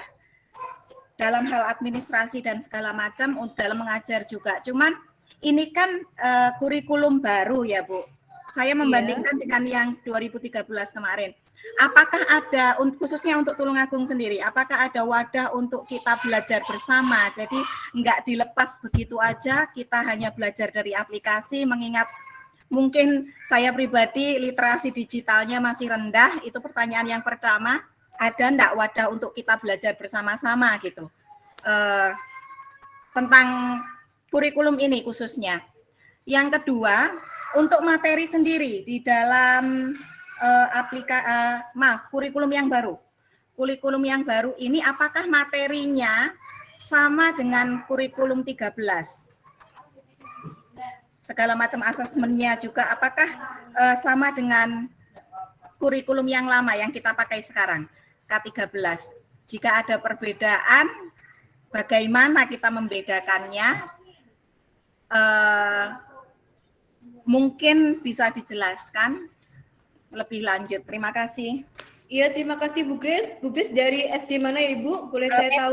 dalam hal administrasi dan segala macam dalam mengajar juga. Cuman ini kan kurikulum baru ya Bu. Saya membandingkan dengan yang 2013 kemarin. Apakah ada, khususnya untuk Tulungagung sendiri, apakah ada wadah untuk kita belajar bersama? Jadi enggak dilepas begitu aja, kita hanya belajar dari aplikasi, mengingat mungkin saya pribadi literasi digitalnya masih rendah. Itu pertanyaan yang pertama, ada enggak wadah untuk kita belajar bersama-sama gitu tentang kurikulum ini khususnya. Yang kedua, untuk materi sendiri di dalam kurikulum yang baru. Kurikulum yang baru ini apakah materinya sama dengan kurikulum 13? Segala macam asesmennya juga apakah sama dengan kurikulum yang lama yang kita pakai sekarang, K13? Jika ada perbedaan, bagaimana kita membedakannya? Mungkin bisa dijelaskan lebih lanjut. Terima kasih. Iya, terima kasih Bu Grace. Bu Grace dari SD mana ya Ibu? Boleh saya tahu?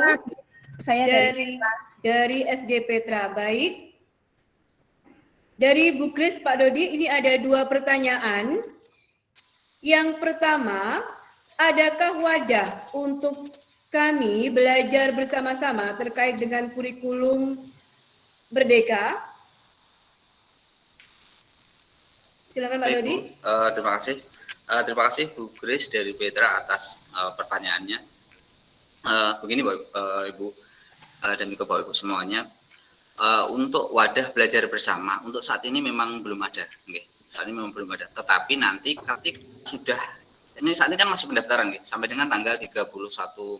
Saya dari SD Petra. Baik. Dari Bu Grace, Pak Dodi, ini ada 2 pertanyaan. Yang pertama, adakah wadah untuk kami belajar bersama-sama terkait dengan kurikulum Merdeka? Silakan Pak Dodi. Terima kasih Bu Grace dari Petra atas pertanyaannya. Begini Ibu dan juga Bapak Ibu semuanya, untuk wadah belajar bersama untuk saat ini memang belum ada. Saat ini memang belum ada. Tetapi nanti ketika sudah, ini saat ini kan masih pendaftaran sampai dengan tanggal 31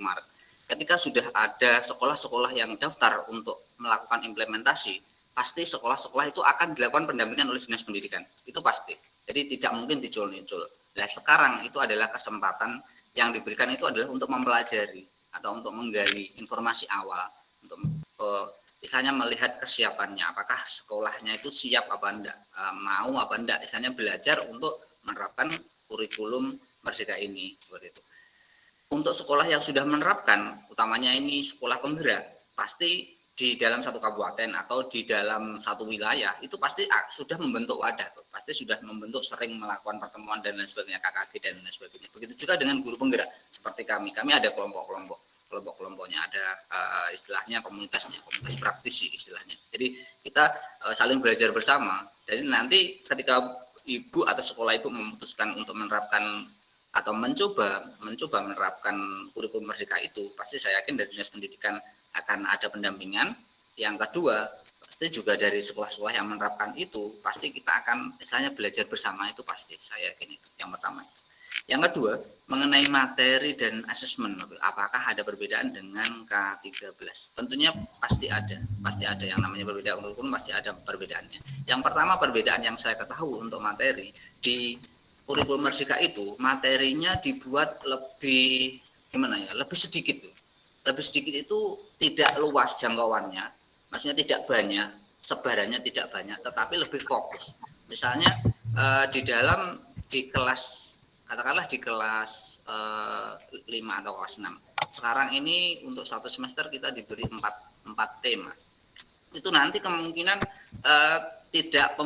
Maret. Ketika sudah ada sekolah-sekolah yang daftar untuk melakukan implementasi, pasti sekolah-sekolah itu akan dilakukan pendampingan oleh Dinas Pendidikan. Itu pasti. Jadi tidak mungkin dicul-nicul. Nah, sekarang itu adalah kesempatan yang diberikan itu adalah untuk mempelajari atau untuk menggali informasi awal, untuk istilahnya melihat kesiapannya, apakah sekolahnya itu siap apa enggak, mau apa enggak, istilahnya belajar untuk menerapkan kurikulum Merdeka ini, seperti itu. Untuk sekolah yang sudah menerapkan, utamanya ini sekolah penggerak, pasti di dalam satu kabupaten atau di dalam satu wilayah itu pasti sudah membentuk wadah, pasti sudah membentuk sering melakukan pertemuan dan lain sebagainya, KKG dan lain sebagainya. Begitu juga dengan guru penggerak seperti kami ada kelompok-kelompoknya, ada istilahnya komunitas praktisi istilahnya. Jadi kita saling belajar bersama. Jadi nanti ketika ibu atau sekolah ibu memutuskan untuk menerapkan atau mencoba menerapkan kurikulum Merdeka itu, pasti saya yakin dari Dinas Pendidikan akan ada pendampingan. Yang kedua, pasti juga dari sekolah-sekolah yang menerapkan itu, pasti kita akan misalnya belajar bersama, itu pasti, saya yakin itu yang pertama. Yang kedua, mengenai materi dan asesmen, apakah ada perbedaan dengan K13? Tentunya pasti ada yang namanya perbedaan kurikulum, pasti ada perbedaannya. Yang pertama, perbedaan yang saya ketahui untuk materi di kurikulum Merdeka itu materinya dibuat lebih gimana ya, lebih sedikit tuh. Lebih sedikit itu tidak luas jangkauannya, maksudnya tidak banyak, sebarannya tidak banyak, tetapi lebih fokus. Misalnya di kelas, katakanlah di kelas 5 atau kelas 6. Sekarang ini untuk satu semester kita diberi 4 tema. Itu nanti kemungkinan tidak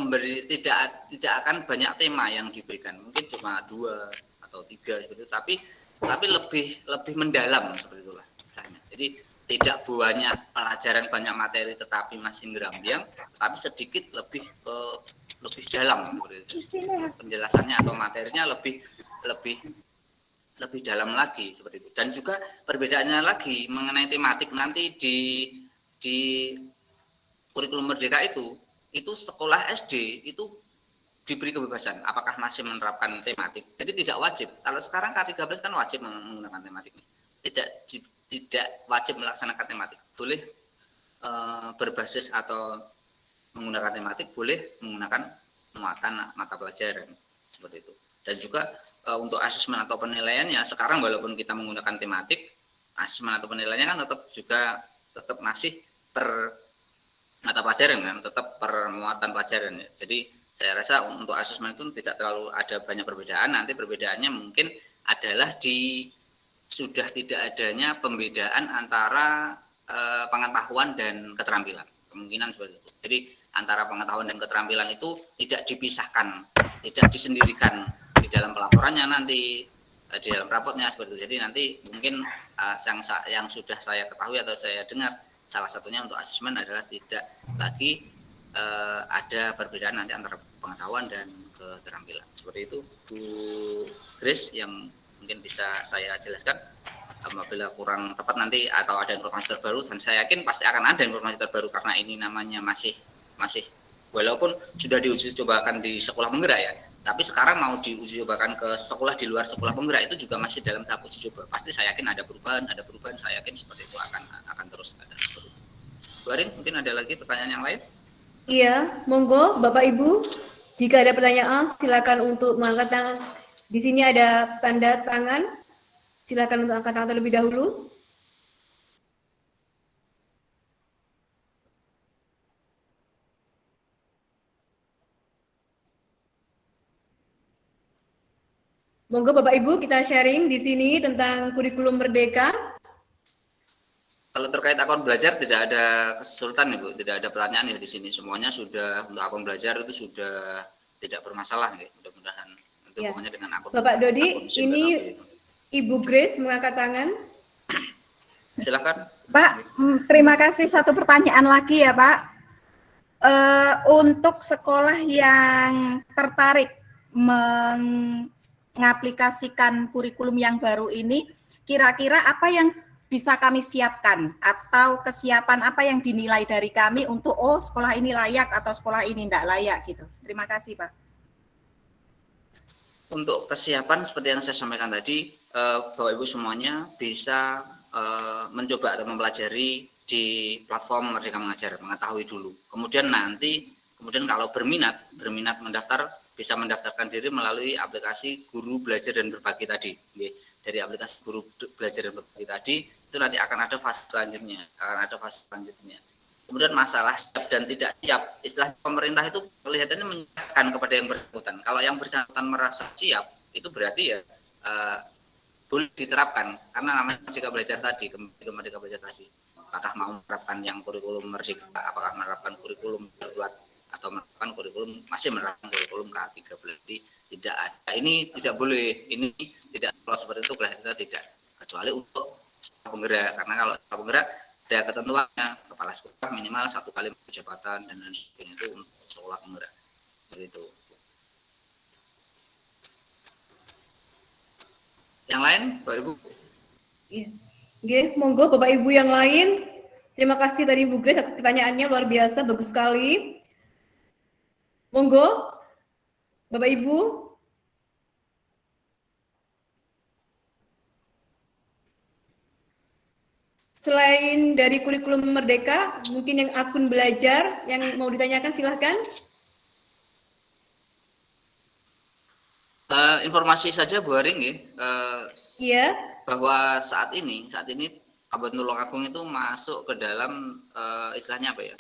akan banyak tema yang diberikan, mungkin cuma 2 atau 3 seperti itu, tapi lebih mendalam seperti itulah misalnya. Jadi tidak banyak pelajaran, banyak materi tetapi masih ngerambiang, tapi sedikit lebih dalam seperti itu. Penjelasannya atau materinya lebih dalam lagi seperti itu. Dan juga perbedaannya lagi mengenai tematik nanti di kurikulum Merdeka itu sekolah SD itu diberi kebebasan apakah masih menerapkan tematik. Jadi tidak wajib. Kalau sekarang K13 kan wajib menggunakan tematik. Tidak wajib melaksanakan tematik. Boleh berbasis atau menggunakan tematik, boleh menggunakan muatan mata pelajaran seperti itu. Dan juga untuk asesmen atau penilaiannya sekarang walaupun kita menggunakan tematik, asesmen atau penilaiannya kan tetap masih per mata pelajaran kan, tetap per muatan pelajaran ya. Jadi saya rasa untuk asesmen itu tidak terlalu ada banyak perbedaan. Nanti perbedaannya mungkin adalah sudah tidak adanya pembedaan antara pengetahuan dan keterampilan. Kemungkinan seperti itu. Jadi antara pengetahuan dan keterampilan itu tidak dipisahkan, tidak disendirikan di dalam pelaporannya nanti, di dalam rapotnya seperti itu. Jadi nanti mungkin yang sudah saya ketahui atau saya dengar, salah satunya untuk asesmen adalah tidak lagi ada perbedaan nanti antara pengetahuan dan keterampilan. Seperti itu, Bu Grace, yang mungkin bisa saya jelaskan. Apabila kurang tepat nanti atau ada informasi terbaru, dan saya yakin pasti akan ada informasi terbaru karena ini namanya masih walaupun sudah diuji cobakan di sekolah penggerak ya, tapi sekarang mau diuji cobakan ke sekolah di luar sekolah penggerak itu juga masih dalam tahap uji coba. Pasti saya yakin ada perubahan, saya yakin seperti itu akan terus ada seperti itu. Bu Arin, mungkin ada lagi pertanyaan yang lain? Iya, monggo Bapak Ibu, jika ada pertanyaan silakan untuk mengangkat tangan. Di sini ada tanda tangan. Silakan untuk angkat tangan terlebih dahulu. Monggo Bapak Ibu, kita sharing di sini tentang kurikulum Merdeka. Kalau terkait akun belajar tidak ada kesulitan Ibu, tidak ada pertanyaan ya di sini. Semuanya sudah untuk akun belajar itu sudah tidak bermasalah ya, mudah-mudahan. Itu ya. pokoknya dengan akun. Bapak Dodi, ini Ibu Grace mengangkat tangan. Silakan. Pak, terima kasih. Satu pertanyaan lagi ya Pak. Untuk sekolah yang tertarik mengaplikasikan kurikulum yang baru ini, kira-kira apa yang bisa kami siapkan atau kesiapan apa yang dinilai dari kami untuk sekolah ini layak atau sekolah ini tidak layak gitu. Terima kasih Pak. Untuk kesiapan seperti yang saya sampaikan tadi, Bapak Ibu semuanya bisa mencoba atau mempelajari di platform Merdeka Mengajar, mengetahui dulu. Kemudian kalau berminat mendaftar, bisa mendaftarkan diri melalui aplikasi Guru Belajar dan Berbagi tadi. Dari aplikasi Guru Belajar dan Berbagi tadi, itu nanti akan ada fase selanjutnya. Kemudian masalah siap dan tidak siap, istilah pemerintah itu kelihatannya menyerahkan kepada yang bersangkutan. Kalau yang bersangkutan merasa siap, itu berarti ya boleh diterapkan, karena namanya Merdeka Belajar tadi, Merdeka Belajar tadi. Apakah mau menerapkan yang kurikulum Merdeka, apakah menerapkan kurikulum darurat, atau masih menerapkan kurikulum K13. Jadi tidak ada, ini tidak boleh, ini tidak, kalau seperti itu kelihatannya tidak, kecuali untuk sekolah penggerak, karena kalau sekolah penggerak ada ketentuannya, kepala sekolah minimal 1 kali jabatan dan lain sebagainya, itu untuk sekolah penggerak. Begitu. Yang lain, Bapak Ibu? Iya. Oke, monggo Bapak Ibu yang lain. Terima kasih tadi Bu Grace atas pertanyaannya, luar biasa, bagus sekali. Monggo, Bapak Ibu. Selain dari kurikulum Merdeka, mungkin yang akun belajar yang mau ditanyakan silahkan. Informasi saja Bu Haring nggih, Iya. bahwa saat ini Kabupaten Tulungagung itu masuk ke dalam istilahnya apa ya?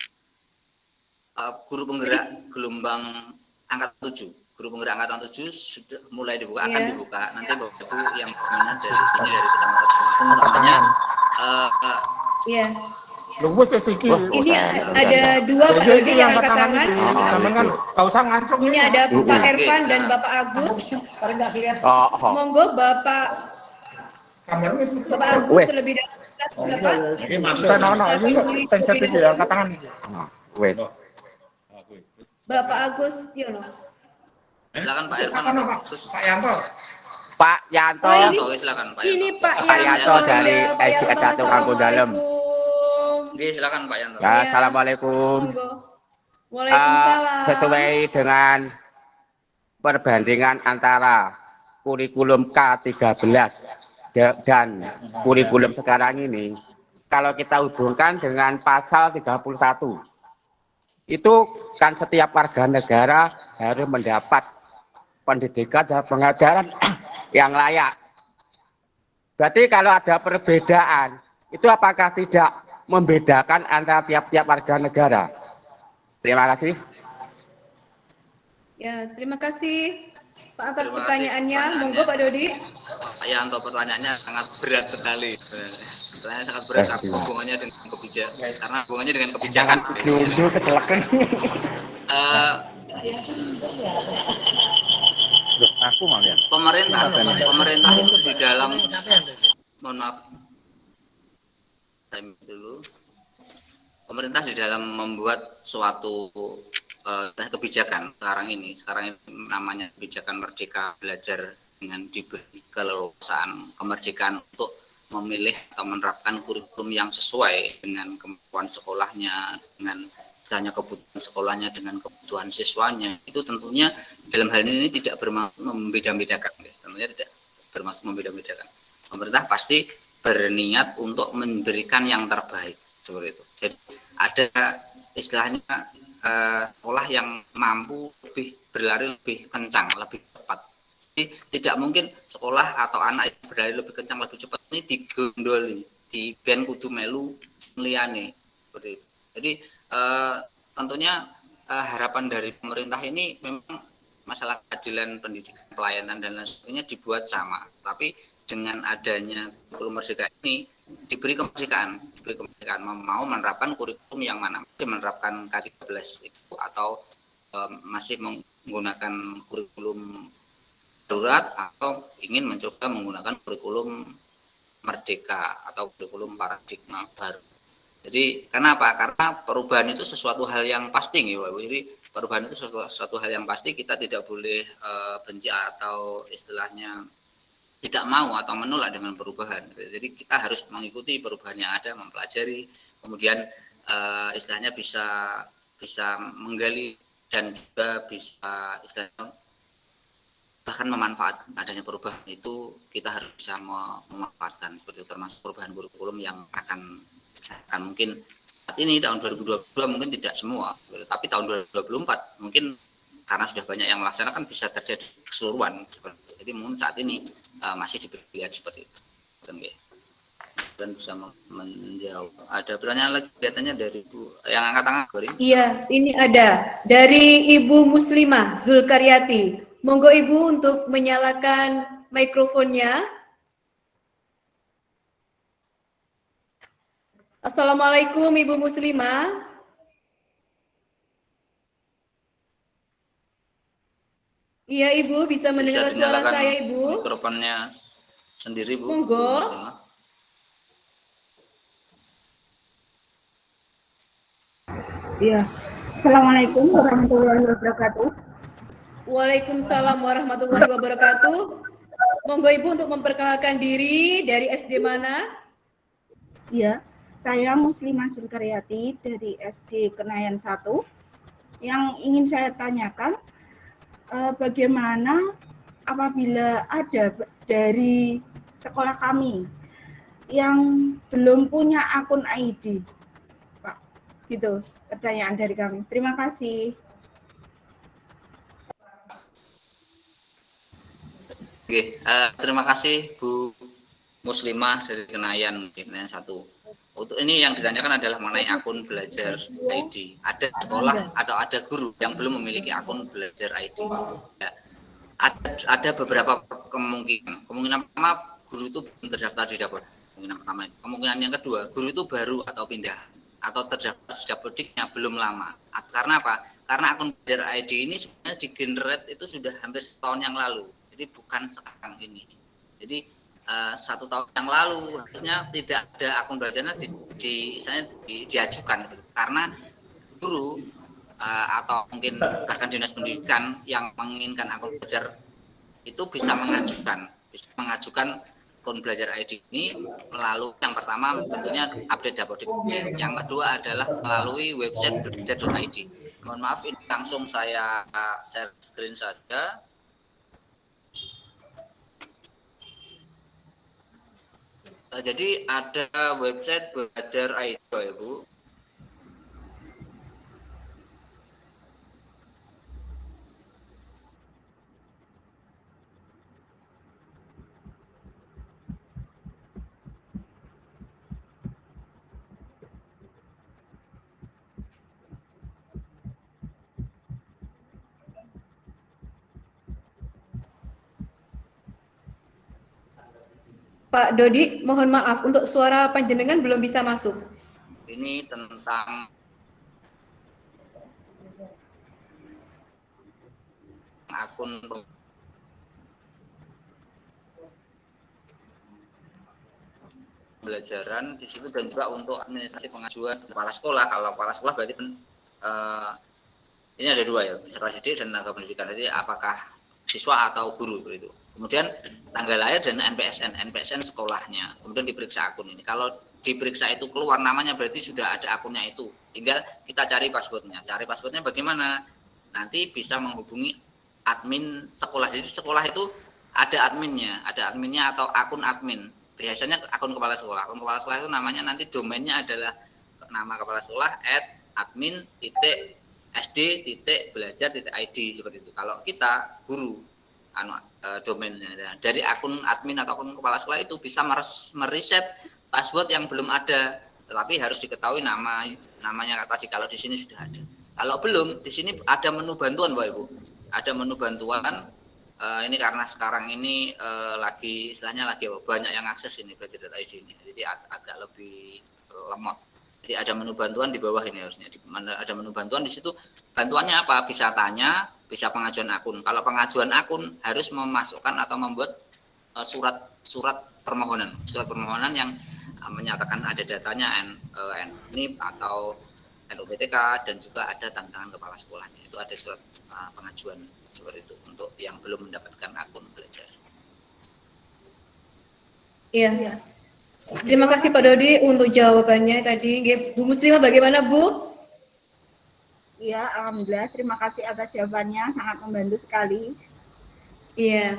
Guru penggerak gelombang angkatan 7. Guru penggerak angkatan 7 sudah mulai dibuka, akan dibuka. Nanti Bapak Ibu yang mana dari Kecamatan Tulungagung utamanya Iya. Ini Ada dua Pak Dodi yang angkat tangan. kan enggak usah ngancung. Ini ada Pak Ervan dan Bapak Agus. Monggo Bapak Agus terlebih dahulu. Bapak. Angkat tangan. Wes. Bapak Agus Yono. silakan Pak Irfan atau Agus. Pak Yanto. Pak Yanto. Oh, Yanto, silakan Pak Ini Yanto. Pak Pak Yanto dari Pak SD Yanto, 1 Kampung Dalem. Oke, silakan Pak Yanto. Ya, assalamualaikum. Monggo. Waalaikumsalam. Sesuai dengan perbandingan antara kurikulum K13 dan kurikulum sekarang ini, kalau kita hubungkan dengan pasal 31, itu kan setiap warga negara harus mendapat pendidikan dan pengajaran yang layak. Berarti kalau ada perbedaan, itu apakah tidak membedakan antara tiap-tiap warga negara? Terima kasih. Ya, terima kasih Pak atas Terima kasih pertanyaannya. pertanyaannya. Monggo Pak Dodi. Pak Yanto, pertanyaannya sangat berat sekali. Pertanyaannya sangat berat karena hubungannya dengan kebijakan. Karena hubungannya dengan kebijakan. Dulu keselakan. Aku mau ya. Pemerintah itu di dalam, mohon maaf, time dulu. Pemerintah di dalam membuat suatu kebijakan sekarang ini namanya kebijakan Merdeka Belajar dengan diberi keleluasaan kemerdekaan untuk memilih atau menerapkan kurikulum yang sesuai dengan kemampuan sekolahnya, dengan misalnya kebutuhan sekolahnya, dengan kebutuhan siswanya. Itu tentunya dalam hal ini tidak bermaksud membeda-bedakan, tentunya tidak bermaksud membeda-bedakan. Pemerintah pasti berniat untuk memberikan yang terbaik seperti itu. Jadi ada istilahnya sekolah yang mampu berlari lebih kencang, lebih cepat. Jadi tidak mungkin sekolah atau anak yang berlari lebih kencang, lebih cepat ini digondoli, di ben kudu melu liyane seperti itu. Jadi tentunya harapan dari pemerintah ini memang masalah keadilan pendidikan, pelayanan dan lain sebagainya dibuat sama, tapi dengan adanya kurikulum merdeka ini diberi kemerdekaan mau menerapkan kurikulum yang mana, masih menerapkan K13 itu atau masih menggunakan kurikulum darurat atau ingin mencoba menggunakan kurikulum merdeka atau kurikulum paradigma baru. Jadi kenapa? Karena perubahan itu sesuatu hal yang pasti nih, Bapak. Jadi perubahan itu sesuatu hal yang pasti, kita tidak boleh benci atau istilahnya tidak mau atau menolak dengan perubahan. Jadi kita harus mengikuti perubahan yang ada, mempelajari, kemudian istilahnya bisa menggali dan juga bisa istilahnya bahkan memanfaatkan adanya perubahan itu. Kita harus bisa memanfaatkan seperti itu, termasuk perubahan kurikulum yang akan mungkin saat ini tahun 2022 mungkin tidak semua, tapi tahun 2024 mungkin karena sudah banyak yang melaksanakan bisa terjadi keseluruhan seperti itu. Jadi mungkin saat ini masih diberikan seperti itu. Dan bisa menjawab. Ada pertanyaan lagi kelihatannya dari Ibu yang angkat tangan, Bari? Iya, ini ada dari Ibu Muslimah Zulkaryati. Monggo Ibu untuk menyalakan mikrofonnya. Assalamualaikum Ibu Muslimah. Iya Ibu, bisa mendengar suara saya Ibu? Mikrofonnya sendiri Bu. Monggo. Iya. Assalamualaikum warahmatullahi wabarakatuh. Waalaikumsalam warahmatullahi wabarakatuh. Monggo Ibu untuk memperkenalkan diri, dari SD mana? Iya, saya Muslimah Zulkaryati dari SD Kenayan 1. Yang ingin saya tanyakan, bagaimana apabila ada dari sekolah kami yang belum punya akun ID, Pak? Gitu pertanyaan dari kami. Terima kasih. Oke, terima kasih Bu Muslimah dari Kenayan 1. Untuk ini yang ditanyakan adalah mengenai akun belajar ID. Ada sekolah atau ada guru yang belum memiliki akun belajar ID. Ya, ada beberapa kemungkinan. Kemungkinan pertama, guru itu belum terdaftar di Dapur. Kemungkinan pertama. Kemungkinan yang kedua, guru itu baru atau pindah atau terdaftar di Dapurdiknya belum lama. Karena apa? Karena akun belajar ID ini sebenarnya di-generate itu sudah hampir setahun yang lalu. Jadi bukan sekarang ini. Jadi 1 tahun yang lalu harusnya tidak ada akun belajarnya diajukan gitu. Karena guru atau mungkin bahkan dinas pendidikan yang menginginkan akun belajar itu bisa mengajukan akun belajar ID ini melalui yang pertama tentunya update Dapurdiknya. Yang kedua adalah melalui website belajar.id. Mohon maaf ini langsung saya share screen saja. Jadi ada website belajar ID, Ibu. Pak Dodi, mohon maaf untuk suara panjenengan belum bisa masuk. Ini tentang akun pembelajaran di situ dan juga untuk administrasi pengajuan kepala sekolah. Kalau kepala sekolah berarti ini ada 2 ya, peserta didik dan tenaga pendidikan. Jadi apakah siswa atau guru itu. Kemudian tanggal lahir dan NPSN sekolahnya. Kemudian diperiksa akun ini. Kalau diperiksa itu keluar namanya berarti sudah ada akunnya itu. Tinggal kita cari passwordnya. Cari passwordnya bagaimana? Nanti bisa menghubungi admin sekolah. Jadi sekolah itu ada adminnya atau akun admin. Biasanya akun kepala sekolah. Akun kepala sekolah itu namanya nanti domainnya adalah nama kepala sekolah @admin.sd.belajar.id seperti itu. Kalau kita guru domainnya dari akun admin atau akun kepala sekolah itu bisa mereset password yang belum ada, tetapi harus diketahui namanya tadi. Kalau di sini sudah ada, kalau belum di sini ada menu bantuan, Bapak Ibu. Ada menu bantuan. Ini karena sekarang ini istilahnya lagi banyak yang akses ini belajar.id ini, jadi agak lebih lemot. Jadi ada menu bantuan di bawah ini harusnya. Ada menu bantuan di situ. Bantuannya apa? Bisa tanya, bisa pengajuan akun. Kalau pengajuan akun harus memasukkan atau membuat surat permohonan yang menyatakan ada datanya NIP atau NUPTK dan juga ada tanda tangan kepala sekolahnya. Itu ada surat pengajuan seperti itu untuk yang belum mendapatkan akun belajar. Iya. Terima kasih Pak Dodi untuk jawabannya tadi. Bu Muslimah bagaimana Bu? Iya, alhamdulillah. Terima kasih atas jawabannya, sangat membantu sekali. Iya.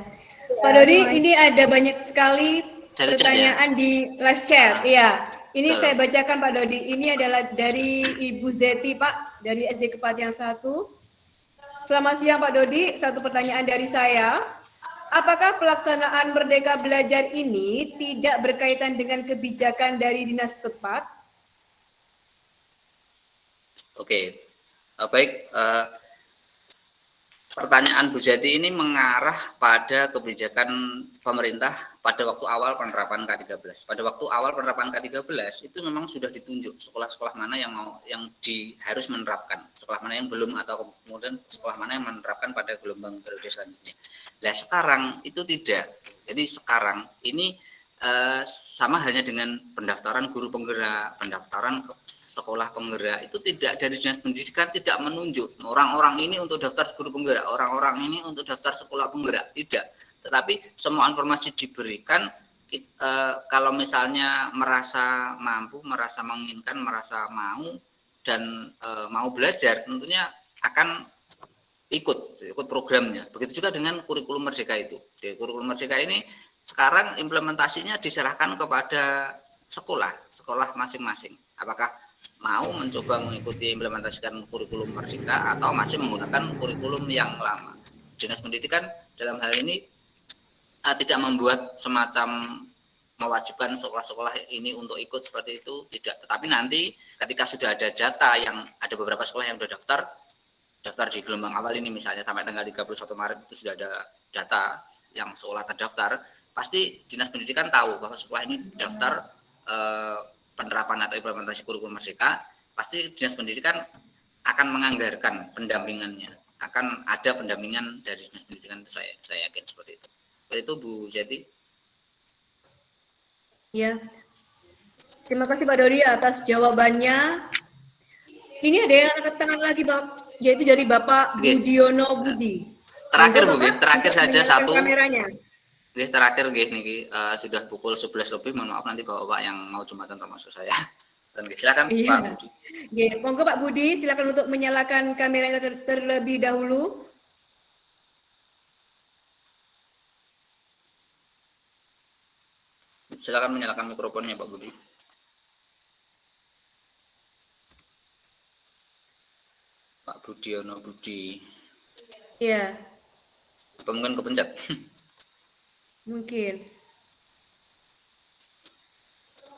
Pak Dodi, ini ada banyak sekali pertanyaan di live chat. Iya. Ini saya bacakan Pak Dodi. Ini adalah dari Ibu Zeti Pak, dari SD Kepatihan 1. Selamat siang Pak Dodi, satu pertanyaan dari saya. Apakah pelaksanaan Merdeka Belajar ini tidak berkaitan dengan kebijakan dari dinas setempat? Oke, baik. Pertanyaan Bu Zeti ini mengarah pada kebijakan pemerintah pada waktu awal penerapan K13. Pada waktu awal penerapan K13 itu memang sudah ditunjuk sekolah-sekolah mana yang harus menerapkan, sekolah mana yang belum, atau kemudian sekolah mana yang menerapkan pada gelombang periode selanjutnya. Nah sekarang itu tidak. Jadi sekarang ini sama halnya dengan pendaftaran guru penggerak, pendaftaran sekolah penggerak, itu tidak, dari dinas pendidikan tidak menunjuk orang-orang ini untuk daftar guru penggerak, orang-orang ini untuk daftar sekolah penggerak, tidak. Tetapi semua informasi diberikan, kalau misalnya merasa mampu, merasa menginginkan, merasa mau dan mau belajar, tentunya akan ikut programnya. Begitu juga dengan kurikulum Merdeka itu. Di kurikulum Merdeka ini sekarang implementasinya diserahkan kepada sekolah masing-masing. Apakah mau mencoba mengikuti implementasikan kurikulum Merdeka atau masih menggunakan kurikulum yang lama. Dinas Pendidikan dalam hal ini tidak membuat semacam mewajibkan sekolah-sekolah ini untuk ikut seperti itu, tidak. Tetapi nanti ketika sudah ada data yang ada beberapa sekolah yang sudah daftar di gelombang awal ini misalnya sampai tanggal 31 Maret itu sudah ada data yang sekolah terdaftar, pasti Dinas Pendidikan tahu bahwa sekolah ini daftar penerapan atau implementasi kurikulum merdeka, pasti Dinas Pendidikan akan menganggarkan pendampingannya, akan ada pendampingan dari Dinas Pendidikan, itu saya yakin seperti itu. Seperti itu Bu Jati. Ya, terima kasih Pak Dodi atas jawabannya. Ini ada yang angkat tangan lagi, yaitu dari Bapak Budiono Budi. Terakhir Bu, terakhir saja satu. Kameranya. Terakhir niki sudah pukul 11 lebih, mohon maaf nanti Bapak yang mau jumatan termasuk saya. Dan silakan Pak Budi. Monggo Pak Budi, silakan untuk menyalakan kameranya terlebih dahulu. Silakan menyalakan mikrofonnya Pak Budi. Pak Budiono Budi. Iya. Apa mungkin kepencet? Mungkin.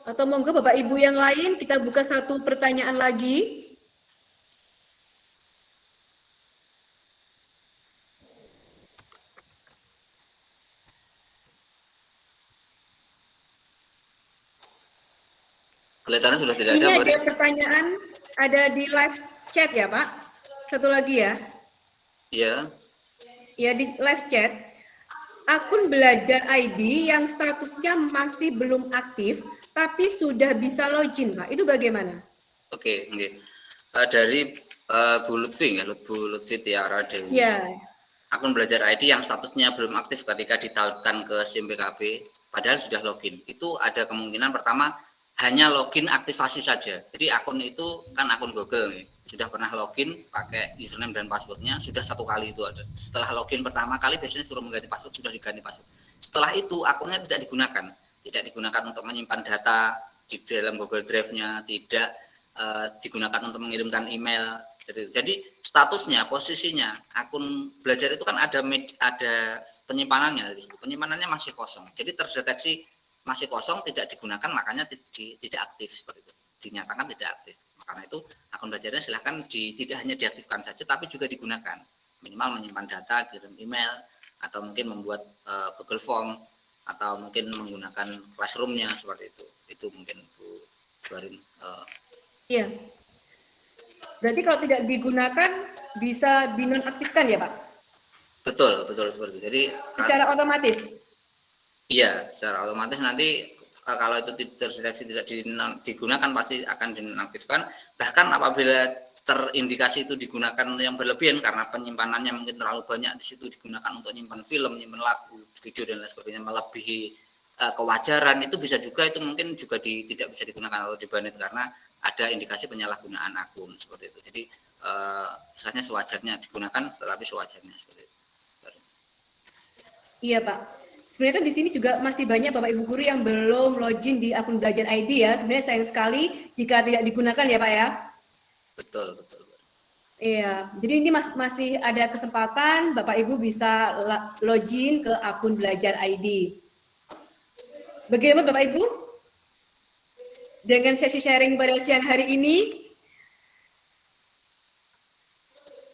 Atau monggo Bapak Ibu yang lain kita buka satu pertanyaan lagi. Kelihatannya sudah tidak Ini ada. ada pertanyaan ada di live chat ya Pak. Satu lagi ya. Iya. Ya di live chat. Akun Belajar ID yang statusnya masih belum aktif tapi sudah bisa login Pak. Itu bagaimana? Oke, okay. Dari Bu Lutfi, Bu Lutfi Tiara Dewi. Ya. Akun Belajar ID yang statusnya belum aktif ketika ditautkan ke SIM PKB, padahal sudah login. Itu ada kemungkinan pertama hanya login aktivasi saja. Jadi akun itu kan akun Google nih. Sudah pernah login pakai username dan passwordnya, sudah satu kali itu ada. Setelah login pertama kali biasanya suruh mengganti password, sudah diganti password. Setelah itu akunnya tidak digunakan untuk menyimpan data di dalam Google Drive-nya, tidak digunakan untuk mengirimkan email. Jadi statusnya, posisinya akun Belajar itu kan ada penyimpanannya di situ. Penyimpanannya masih kosong. Jadi terdeteksi masih kosong, tidak digunakan, makanya tidak aktif seperti itu. Dinyatakan tidak aktif. Karena itu akun Belajarnya silahkan tidak hanya diaktifkan saja, tapi juga digunakan. Minimal menyimpan data, kirim email, atau mungkin membuat Google Form, atau mungkin menggunakan Classroom-nya seperti itu. Itu mungkin Bu Barin. Iya. Berarti kalau tidak digunakan bisa dinonaktifkan ya Pak? Betul seperti itu. Jadi secara otomatis. Iya, secara otomatis nanti kalau itu terdeteksi tidak digunakan pasti akan dinonaktifkan. Bahkan apabila terindikasi itu digunakan yang berlebihan karena penyimpanannya mungkin terlalu banyak di situ, digunakan untuk nyimpan film, nyimpan lagu, video dan lain sebagainya melebihi kewajaran, itu bisa juga itu mungkin juga tidak bisa digunakan atau dibanet karena ada indikasi penyalahgunaan akun seperti itu. Jadi misalnya sewajarnya digunakan, tetapi sewajarnya seperti itu. Iya Pak. Sebenarnya kan di sini juga masih banyak Bapak Ibu guru yang belum login di akun Belajar ID ya. Sebenarnya sayang sekali jika tidak digunakan ya Pak ya. Betul. Iya, jadi ini masih ada kesempatan Bapak Ibu bisa login ke akun Belajar ID. Bagaimana Bapak Ibu? Dengan sesi sharing pada siang hari ini,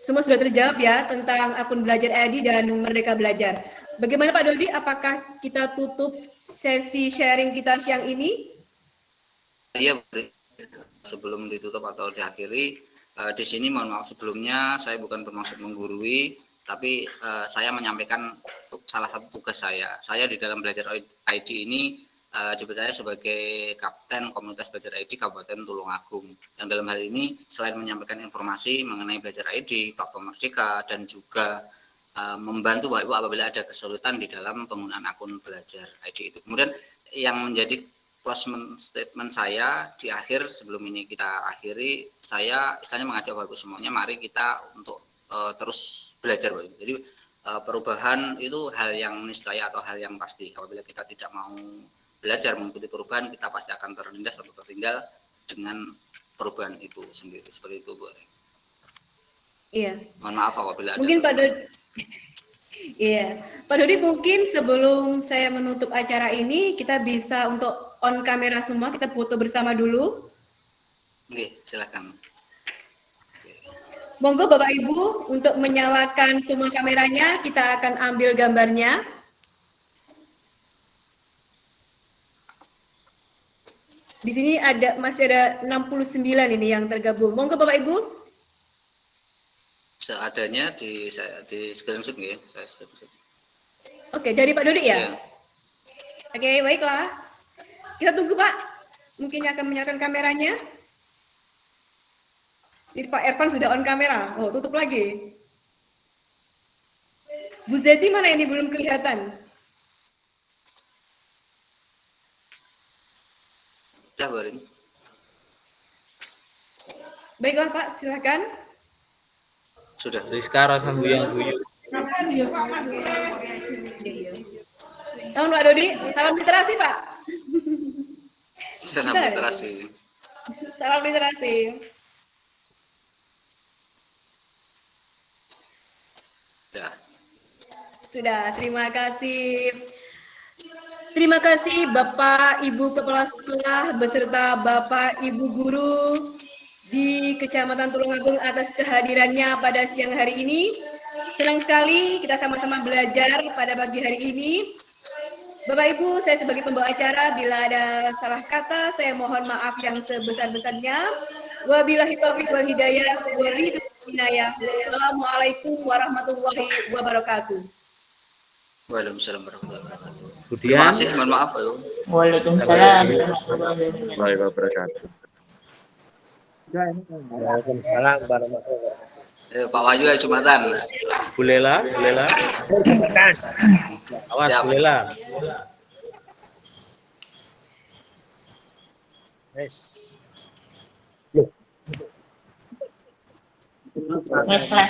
semua sudah terjawab ya tentang akun Belajar ID dan Merdeka Belajar. Bagaimana Pak Dodi, apakah kita tutup sesi sharing kita siang ini? Iya, sebelum ditutup atau diakhiri, di sini mohon maaf sebelumnya saya bukan bermaksud menggurui, tapi saya menyampaikan salah satu tugas saya. Saya di dalam Belajar ID ini dipercaya sebagai Kapten Komunitas Belajar ID Kabupaten Tulungagung. Yang dalam hal ini selain menyampaikan informasi mengenai Belajar ID, platform Merdeka, dan juga membantu Bapak Ibu apabila ada kesulitan di dalam penggunaan akun Belajar ID itu. Kemudian yang menjadi closing statement saya di akhir sebelum ini kita akhiri, saya istilahnya mengajak Bapak Ibu semuanya, mari kita untuk terus belajar Bapak Ibu. Jadi perubahan itu hal yang niscaya atau hal yang pasti. Apabila kita tidak mau belajar mengikuti perubahan, kita pasti akan terlindas atau tertinggal dengan perubahan itu sendiri. Seperti itu Bu. Iya. Mohon maaf apabila mungkin ada. Iya, Pak Dodi mungkin sebelum saya menutup acara ini, kita bisa untuk on kamera semua, kita foto bersama dulu. Oke, silakan. Monggo Bapak Ibu untuk menyalakan semua kameranya, kita akan ambil gambarnya. Di sini masih ada 69 ini yang tergabung. Monggo Bapak Ibu. Seadanya di screenshot ya, saya screenshot. Oke, dari Pak Dodi ya? Ya. Oke, baiklah. Kita tunggu Pak. Mungkin akan menyalakan kameranya. Jadi Pak Ervan sudah on kamera. Oh, tutup lagi. Bu Zeti mana ini belum kelihatan? Udah baru ini. Baiklah Pak, silakan. Sudah. Rizka rasa buyang-buyung. Salam Pak Dodi, salam literasi Pak. Salam Bisa, literasi. Salam literasi. Udah. Sudah, terima kasih. Terima kasih Bapak Ibu Kepala Sekolah beserta Bapak Ibu Guru di Kecamatan Tulungagung atas kehadirannya pada siang hari ini. Senang sekali kita sama-sama belajar pada pagi hari ini. Bapak Ibu, saya sebagai pembawa acara, bila ada salah kata, saya mohon maaf yang sebesar-besarnya. Wabillahi taufiq wal hidayah, Wassalamualaikum warahmatullahi wabarakatuh. Waalaikumsalam warahmatullahi wabarakatuh. Kemudian Terima kasih, mohon maaf ya. Waalaikumsalam. Waalaikumsalam warahmatullahi wabarakatuh. Pak Wahyu ya Jumatan. Bu Lela. Awas Siap. Bu Lela. Yes. Next slide.